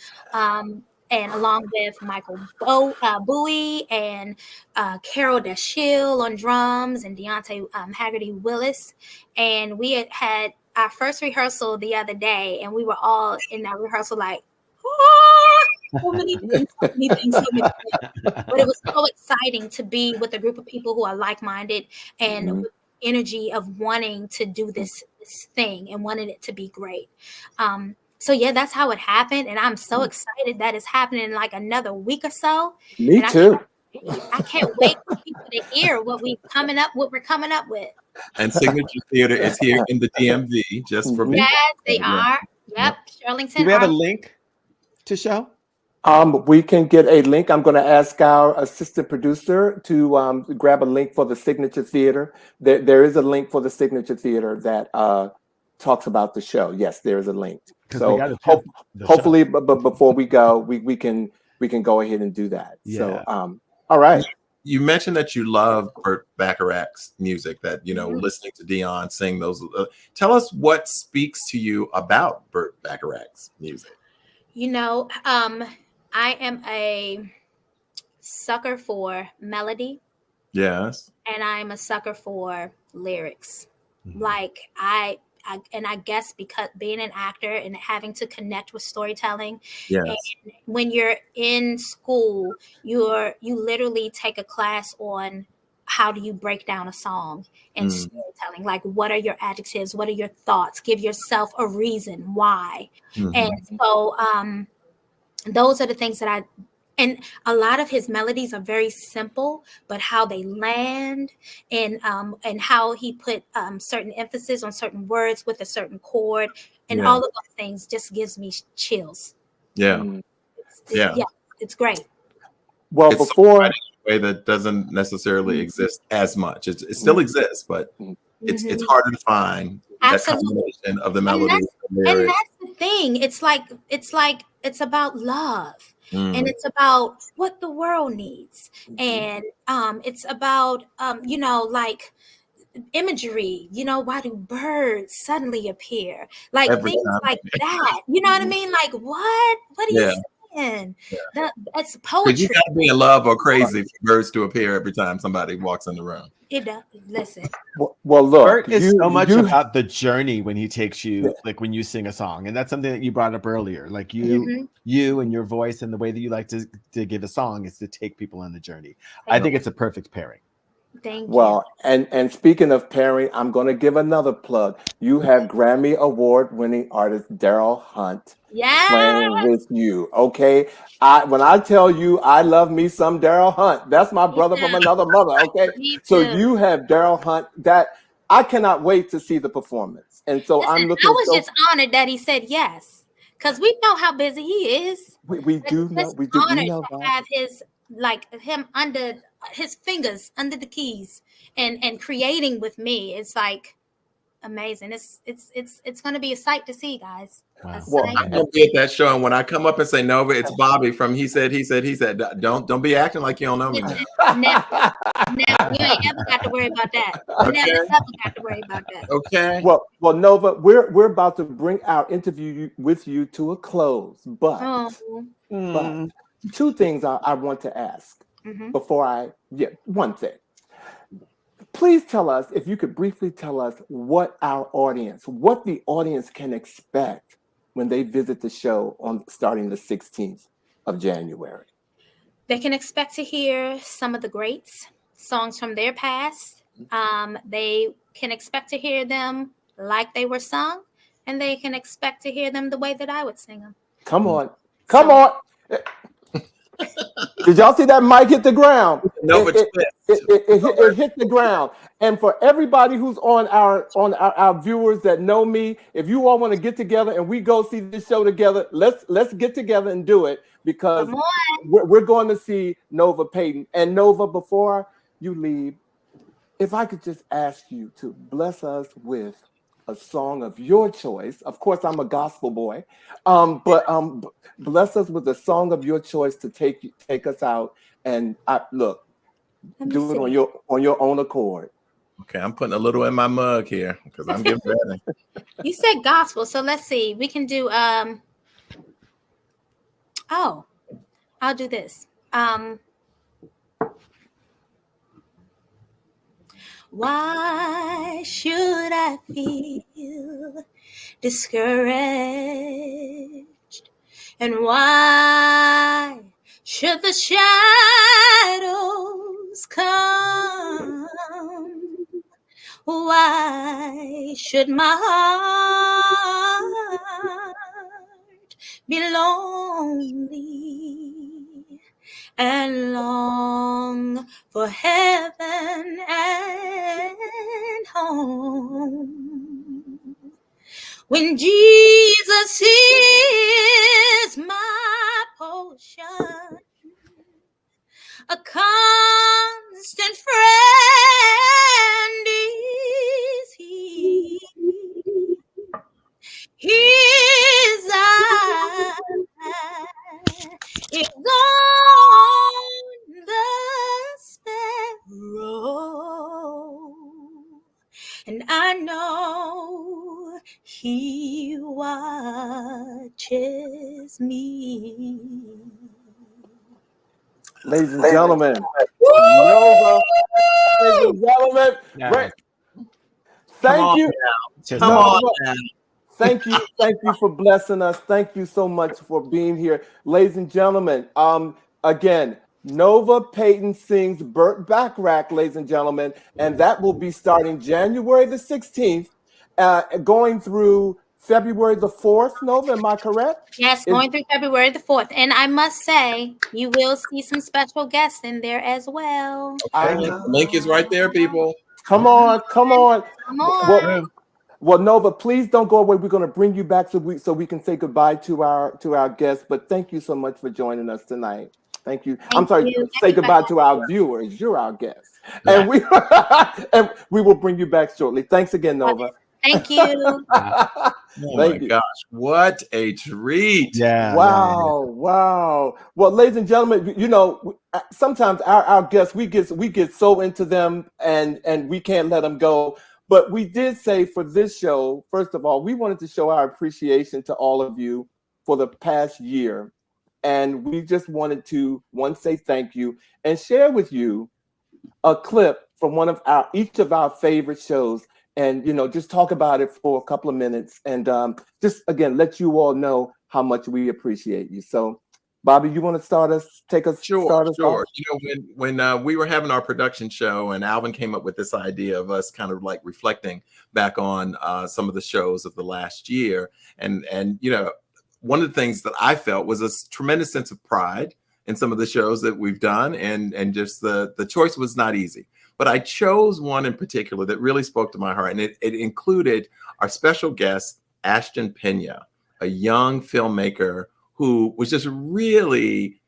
and along with Michael Bowie and Carol Dashiell on drums, and Deontay Haggerty Willis. And we had our first rehearsal the other day, and we were all in that rehearsal like, so many things, so many things, so many things. But it was so exciting to be with a group of people who are like-minded and with energy of wanting to do this thing and wanting it to be great. So yeah, that's how it happened, and I'm so excited that it's happening in like another week or so. Me and too. I can't wait for people to hear what we're coming up with. And Signature Theater is here in the DMV, just for Yes, they are. Yep, Shirlington. Do we have a link to show? We can get a link. I'm going to ask our assistant producer to grab a link for the Signature Theater. There is a link for the Signature Theater that talks about the show. Yes, there is a link. So hopefully, but before we go, we can go ahead and do that. Yeah. So all right. You mentioned that you love Burt Bacharach's music, that, you know, listening to Dion sing those. Tell us what speaks to you about Burt Bacharach's music. You know, I am a sucker for melody. Yes. And I'm a sucker for lyrics. Like I guess because being an actor and having to connect with storytelling. Yes. And when you're in school, you literally take a class on how do you break down a song and storytelling. Like, what are your adjectives? What are your thoughts? Give yourself a reason why. And so those are the things that and a lot of his melodies are very simple, but how they land and how he put certain emphasis on certain words with a certain chord and all of those things just gives me chills. Yeah. It's great. Well, it's before in a way that doesn't necessarily exist as much. It still exists, but it's harder to find that combination of the melody and that's the thing. It's about love. And it's about what the world needs. And it's about, like imagery, why do birds suddenly appear? Like things like that. You know what I mean? Like, what are you saying? That's poetry. You gotta be in love or crazy for birds to appear every time somebody walks in the room. It does. Listen. Well, look, Burt is so much about the journey when he takes you, like when you sing a song, and that's something that you brought up earlier. Like you and your voice and the way that you like to give a song is to take people on the journey. I think it's a perfect pairing. Thank you. Well, and speaking of pairing, I'm going to give another plug. You have Grammy Award-winning artist Daryl Hunt playing with you. Okay, when I tell you I love me some Daryl Hunt, that's my brother from another mother. Okay, so you have Daryl Hunt. That I cannot wait to see the performance. And so I'm looking. I was just honored that he said yes, because we know how busy he is. We do know. We do know to have him under his fingers under the keys and creating with me. It's like amazing. It's going to be a sight to see, guys. Wow. Well, I'm gonna be at that show, and when I come up and say Nova, it's Bobby from He Said. Don't be acting like you don't know me. Never. You ain't ever got to worry about that. Okay. Never ever got to worry about that. Okay. Well, Nova, we're about to bring our interview with you to a close, but two things I want to ask before one thing. Please tell us, if you could briefly tell us what the audience can expect when they visit the show starting the 16th of January. They can expect to hear some of the greats, songs from their past. They can expect to hear them like they were sung, and they can expect to hear them the way that I would sing them. Come on. Did y'all see that mic hit the ground? No, it hit the ground. And for everybody who's on our viewers that know me, if you all want to get together and we go see this show together, let's get together and do it, because we're going to see Nova Payton. And Nova, before you leave, if I could just ask you to bless us with a song of your choice. Of course, I'm a gospel boy, but bless us with a song of your choice to take us out. And do it on your own accord. Okay, I'm putting a little in my mug here because I'm getting ready. You said gospel, so let's see. We can do. I'll do this. Why should I feel discouraged? And why should the shadows come? Why should my heart be lonely and long for heaven and home? When Jesus is my portion, a constant friend is he. His eye is on the sparrow, and I know he watches me. Ladies and gentlemen, Nova, ladies and gentlemen, Yes. thank you. Come on now. Thank you for blessing us. Thank you so much for being here, ladies and gentlemen. Again, Nova Payton sings Burt Bacharach, ladies and gentlemen, and that will be starting January the 16th, going through February the 4th. Nova, am I correct? Yes, going through February the 4th. And I must say, you will see some special guests in there as well. Okay, the link is right there, people. Come on. Come on. Well, Nova, please don't go away. We're going to bring you back so we can say goodbye to our guests. But thank you so much for joining us tonight. Thank you. Say goodbye to our viewers. You're our guests, and we will bring you back shortly. Thanks again, Nova. Thank you. Oh my gosh, what a treat! Yeah. Wow. Well, ladies and gentlemen, you know, sometimes our guests we get so into them and we can't let them go. But we did say for this show, first of all, we wanted to show our appreciation to all of you for the past year. And we just wanted to, say thank you and share with you a clip from each of our favorite shows. And, you know, just talk about it for a couple of minutes and just, again, let you all know how much we appreciate you. So, Bobby, you want to start us off? Sure. You know, when we were having our production show and Alvin came up with this idea of us kind of like reflecting back on some of the shows of the last year. And you know, one of the things that I felt was a tremendous sense of pride in some of the shows that we've done. And just the choice was not easy. But I chose one in particular that really spoke to my heart. And it included our special guest, Ashton Pena, a young filmmaker who was just really,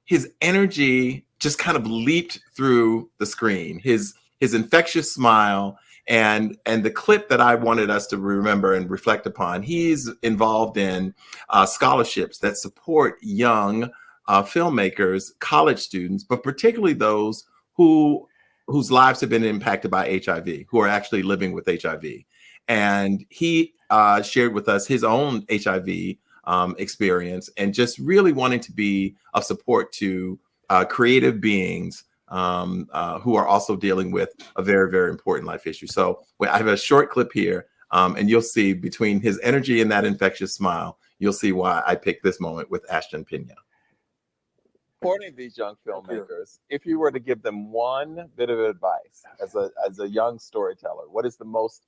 his energy just kind of leaped through the screen, his infectious smile, and the clip that I wanted us to remember and reflect upon. He's involved in scholarships that support young filmmakers, college students, but particularly those whose lives have been impacted by HIV, who are actually living with HIV. And he shared with us his own HIV experience and just really wanting to be of support to creative beings who are also dealing with a very, very important life issue. So I have a short clip here and you'll see between his energy and that infectious smile, you'll see why I picked this moment with Ashton Pena. Supporting these young filmmakers, if you were to give them one bit of advice as a young storyteller, what is the most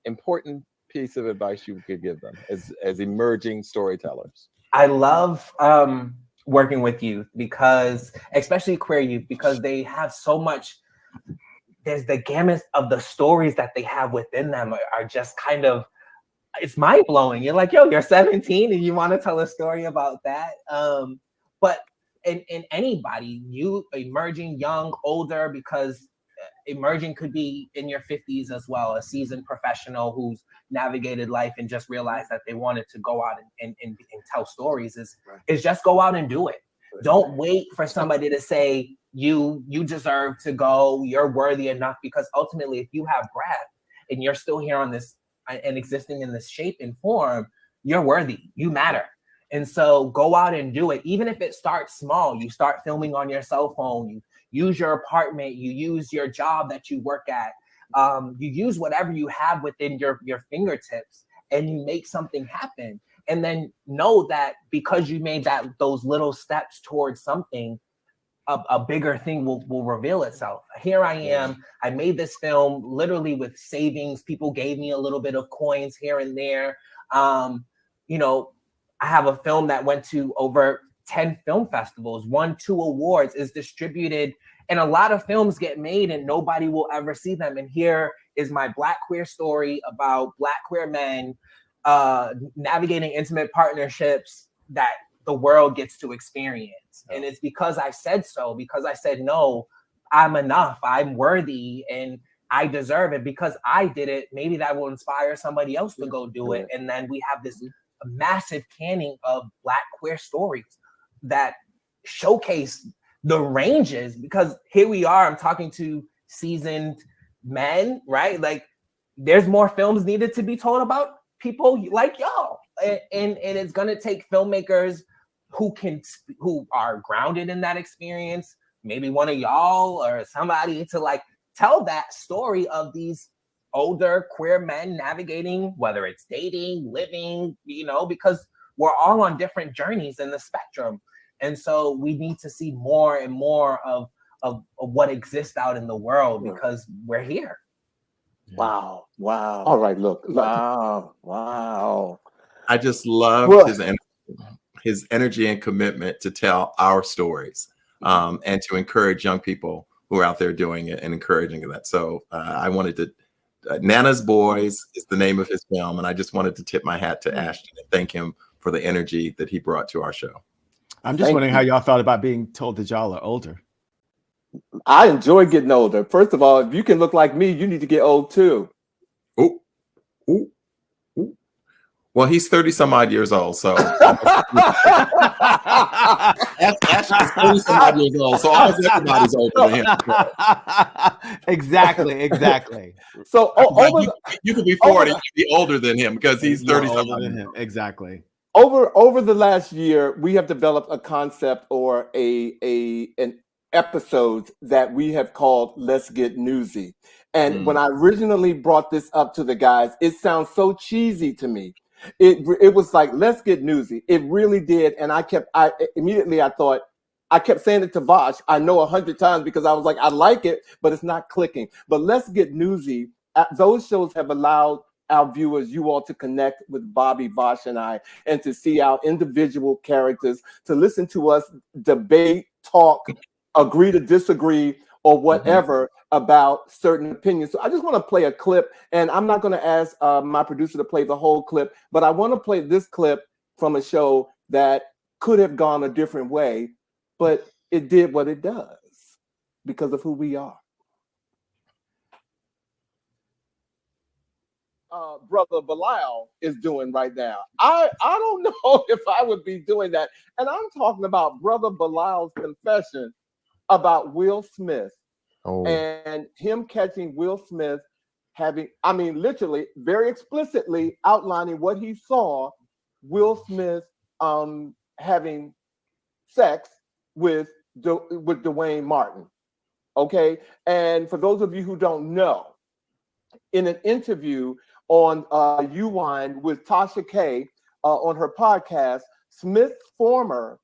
important piece of advice you could give them as emerging storytellers? I love working with youth, because especially queer youth, because they have so much. There's the gamut of the stories that they have within them are just kind of, it's mind blowing. You're like, yo, you're 17 and you want to tell a story about that. But in anybody, you emerging, young, older, because emerging could be in your 50s as well, a seasoned professional who's navigated life and just realized that they wanted to go out and tell stories, is just go out and do it. Don't wait for somebody to say you deserve to go, you're worthy enough, because ultimately if you have breath and you're still here on this and existing in this shape and form, you're worthy, you matter. And so go out and do it. Even if it starts small, you start filming on your cell phone, you use your apartment, you use your job that you work at. you use whatever you have within your fingertips and you make something happen. And then know that because you made those little steps towards something, a bigger thing will reveal itself. Here I am. I made this film literally with savings. People gave me a little bit of coins here and there. You know, I have a film that went to over 10 film festivals, won 2 awards, is distributed, and a lot of films get made and nobody will ever see them. And here is my Black queer story about Black queer men navigating intimate partnerships that the world gets to experience. And it's because I said so, because I said, no, I'm enough, I'm worthy, and I deserve it. Because I did it, maybe that will inspire somebody else to go do it. And then we have this massive canning of Black queer stories that showcase the ranges, because here we are, I'm talking to seasoned men, right? Like, there's more films needed to be told about people like y'all. And it's gonna take filmmakers who are grounded in that experience, maybe one of y'all or somebody, to like tell that story of these older queer men navigating, whether it's dating, living, you know, because we're all on different journeys in the spectrum. And so we need to see more and more of what exists out in the world, because we're here. Wow. All right, look. Wow. I just love his energy and commitment to tell our stories, and to encourage young people who are out there doing it and encouraging that. So I wanted to, Nana's Boys is the name of his film, and I just wanted to tip my hat to Ashton and thank him for the energy that he brought to our show. I'm just wondering how y'all felt about being told that y'all are older. I enjoy getting older. First of all, if you can look like me, you need to get old too. Ooh. Well, he's 30 some odd years old, so Ashton's 30 some odd years old, so almost everybody's older than him. Exactly. So you could be 40, you could be older than him because he's 30 some odd than him. Exactly. Over the last year, we have developed a concept or an episode that we have called Let's Get Newsy. And when I originally brought this up to the guys, it sounds so cheesy to me. It was like, let's get newsy. It really did. And I kept saying it to Vosh, I know 100 times, because I was like, I like it, but it's not clicking. But Let's Get Newsy, those shows have allowed our viewers, you all, to connect with Bobby, Vosh, and I, and to see our individual characters, to listen to us debate, talk, agree to disagree, or whatever about certain opinions. So I just want to play a clip, and I'm not going to ask my producer to play the whole clip, but I want to play this clip from a show that could have gone a different way, but it did what it does because of who we are. Brother Bilal is doing right now. I don't know if I would be doing that. And I'm talking about Brother Bilal's confession about Will Smith and him catching Will Smith having, literally very explicitly outlining what he saw Will Smith having sex with Dwayne Martin. Okay. And for those of you who don't know, in an interview on Uwind with Tasha K on her podcast, Smith's former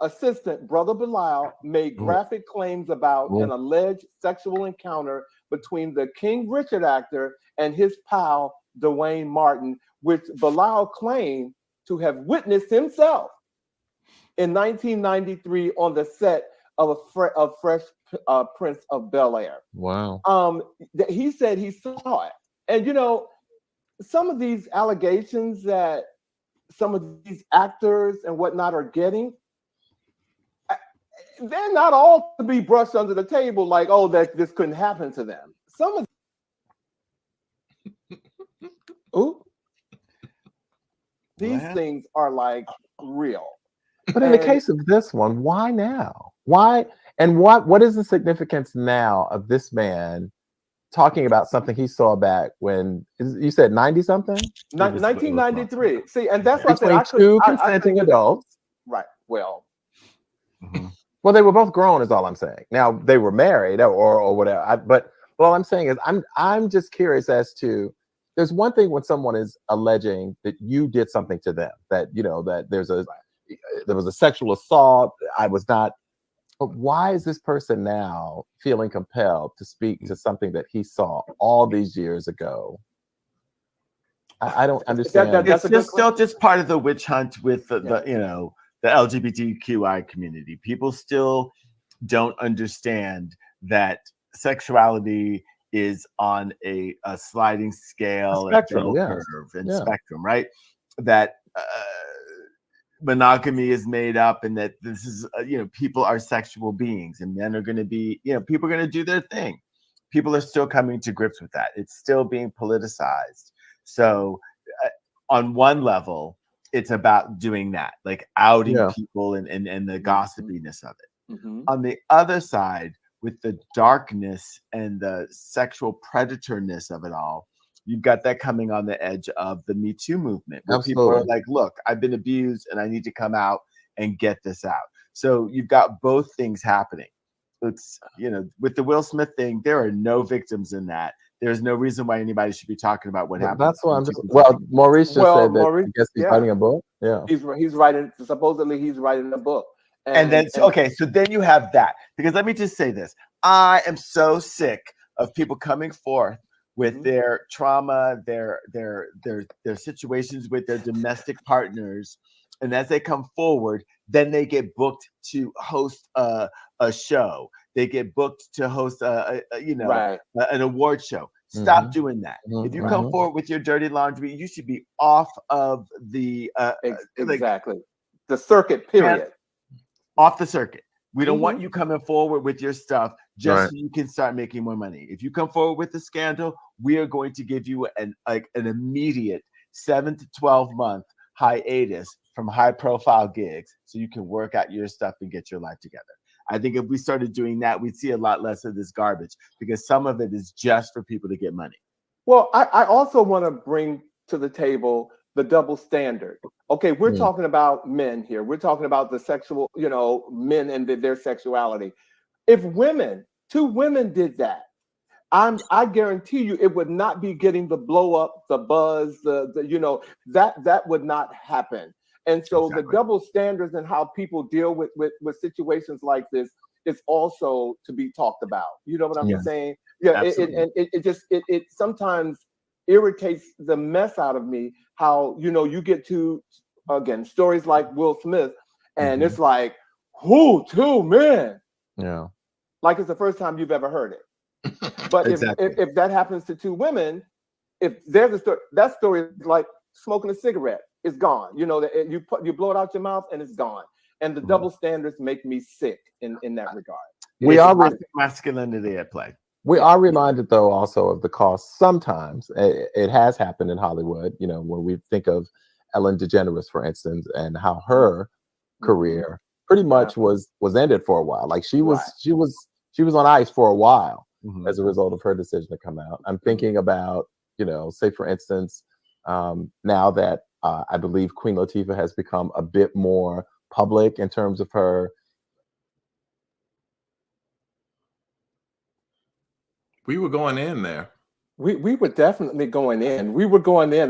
assistant, Brother Bilal, made graphic claims about an alleged sexual encounter between the King Richard actor and his pal, Dwayne Martin, which Bilal claimed to have witnessed himself in 1993 on the set of Fresh Prince of Bel-Air. Wow. He said he saw it. And, you know, some of these allegations that some of these actors and whatnot are getting, they're not all to be brushed under the table like, oh, that this couldn't happen to them. Some of these things are like real. But in the case of this one, why now? Why? And what is the significance now of this man talking about something he saw back when you said 90 something? 1993. See, and that's what I said. Two consenting adults. Right. Well. Well, they were both grown, is all I'm saying. Now they were married or whatever. But Well, I'm saying is I'm just curious as to, there's one thing when someone is alleging that you did something to them, that that there was a sexual assault. I was not. But why is this person now feeling compelled to speak to something that he saw all these years ago? I don't understand. It's just still just part of the witch hunt with the LGBTQI community. People still don't understand that sexuality is on a sliding scale, a spectrum, curve and spectrum, right? That monogamy is made up, and that this is people are sexual beings, and men are going to be people are going to do their thing. People are still coming to grips with that. It's still being politicized. So on one level, it's about doing that, like outing people and the gossipiness of it. On the other side, with the darkness and the sexual predatorness of it all, you've got that coming on the edge of the Me Too movement, where people are like, look, I've been abused and I need to come out and get this out. So you've got both things happening. It's, with the Will Smith thing, there are no victims in that. There's no reason why anybody should be talking about what happened. That's why I'm just, Maurice just said that I guess he's writing a book. Yeah. He's writing, supposedly he's writing a book. And then you have that, because let me just say this. I am so sick of people coming forth with their trauma, their situations with their domestic partners. And as they come forward, then they get booked to host a show. They get booked to host an award show. Stop doing that. If you come forward with your dirty laundry, you should be off of the exactly the circuit. Period. Off the circuit. We don't want you coming forward with your stuff just so you can start making more money. If you come forward with a scandal, we are going to give you an immediate 7 to 12 month hiatus from high profile gigs so you can work out your stuff and get your life together. I think if we started doing that, we'd see a lot less of this garbage, because some of it is just for people to get money. Well, I also want to bring to the table the double standard. Okay, we're talking about men here. We're talking about the sexual, men and their sexuality. If two women did that, I guarantee you it would not be getting the blow up, the buzz, that would not happen. And so the double standards and how people deal with situations like this is also to be talked about. You know what I'm saying? Yeah, it sometimes irritates the mess out of me how you get to, again, stories like Will Smith, and it's like, who, two men? Yeah, like it's the first time you've ever heard it. But if that happens to two women, if there's a story, that story is like smoking a cigarette. It's gone. You blow it out your mouth and it's gone. And the double standards make me sick in that regard. We are masculinity at play. We are reminded, though, also of the cost. Sometimes it has happened in Hollywood, when we think of Ellen DeGeneres, for instance, and how her career pretty much was ended for a while. Like she was on ice for a while as a result of her decision to come out. I'm thinking about, say, for instance, now that I believe Queen Latifah has become a bit more public in terms of her. We were going in there. We were definitely going in. We were going in.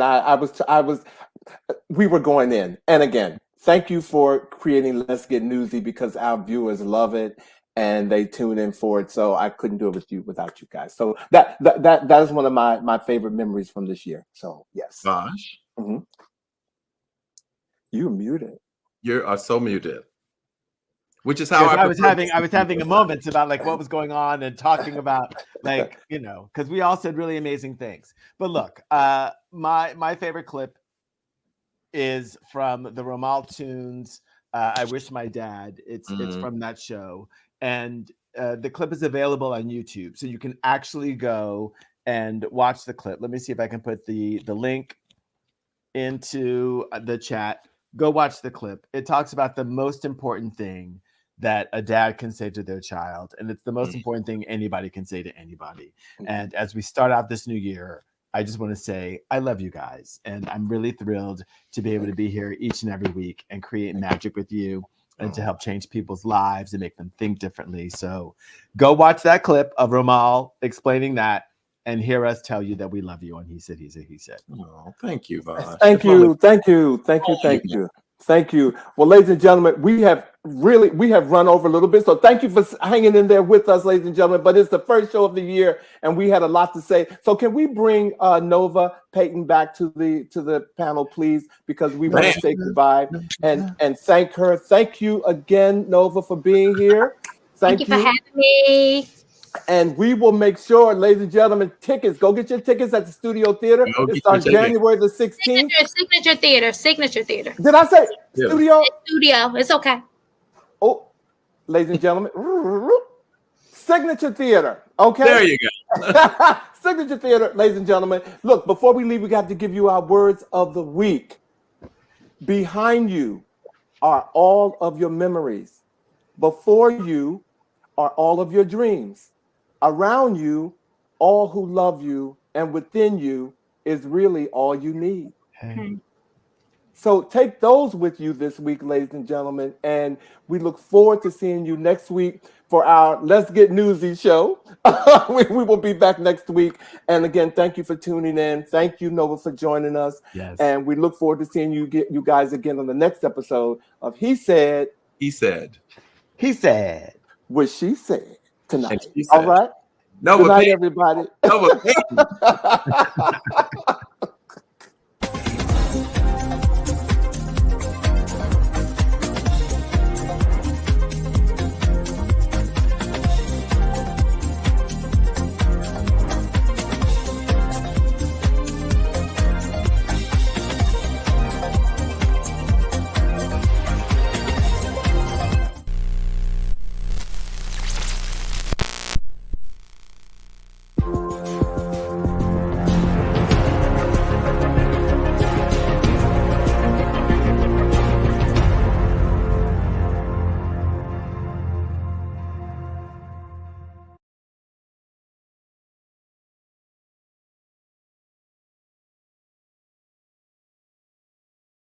We were going in. And again, thank you for creating Let's Get Newsy, because our viewers love it and they tune in for it. So I couldn't do it without you guys. So that is one of my favorite memories from this year. So yes. Gosh. You're muted. You are so muted. Which is how I was having a moment about like what was going on and talking about because we all said really amazing things. But look, my favorite clip is from the Ramal Tunes. I Wish My Dad. It's from that show, and the clip is available on YouTube, so you can actually go and watch the clip. Let me see if I can put the link into the chat. Go watch the clip. It talks about the most important thing that a dad can say to their child. And it's the most important thing anybody can say to anybody. And as we start out this new year, I just want to say, I love you guys. And I'm really thrilled to be able to be here each and every week and create magic with you. and to help change people's lives and make them think differently. So go watch that clip of Ramal explaining that and hear us tell you that we love you on He Said, He Said, He Said. Oh, thank you, Vosh. Thank you. Well, ladies and gentlemen, we have run over a little bit. So thank you for hanging in there with us, ladies and gentlemen. But it's the first show of the year, and we had a lot to say. So can we bring Nova Payton back to the panel, please? Because we want to say goodbye and thank her. Thank you again, Nova, for being here. Thank you for having me. And we will make sure, ladies and gentlemen, tickets. Go get your tickets at the Studio Theater. It's on January the 16th. Signature Theater. Did I say Studio? Studio. It's okay. Oh, ladies and gentlemen, Signature Theater. Okay. There you go. Signature Theater, ladies and gentlemen. Look, before we leave, we got to give you our words of the week. Behind you are all of your memories. Before you are all of your dreams. Around you, all who love you, and within you is really all you need. Hey. So take those with you this week, ladies and gentlemen, and we look forward to seeing you next week for our Let's Get Newsy show. we will be back next week. And again, thank you for tuning in. Thank you, Nova, for joining us. Yes. And we look forward to seeing you guys again on the next episode of He Said. He said. He said. What she said tonight. She said. All right. No, good night, everybody. No,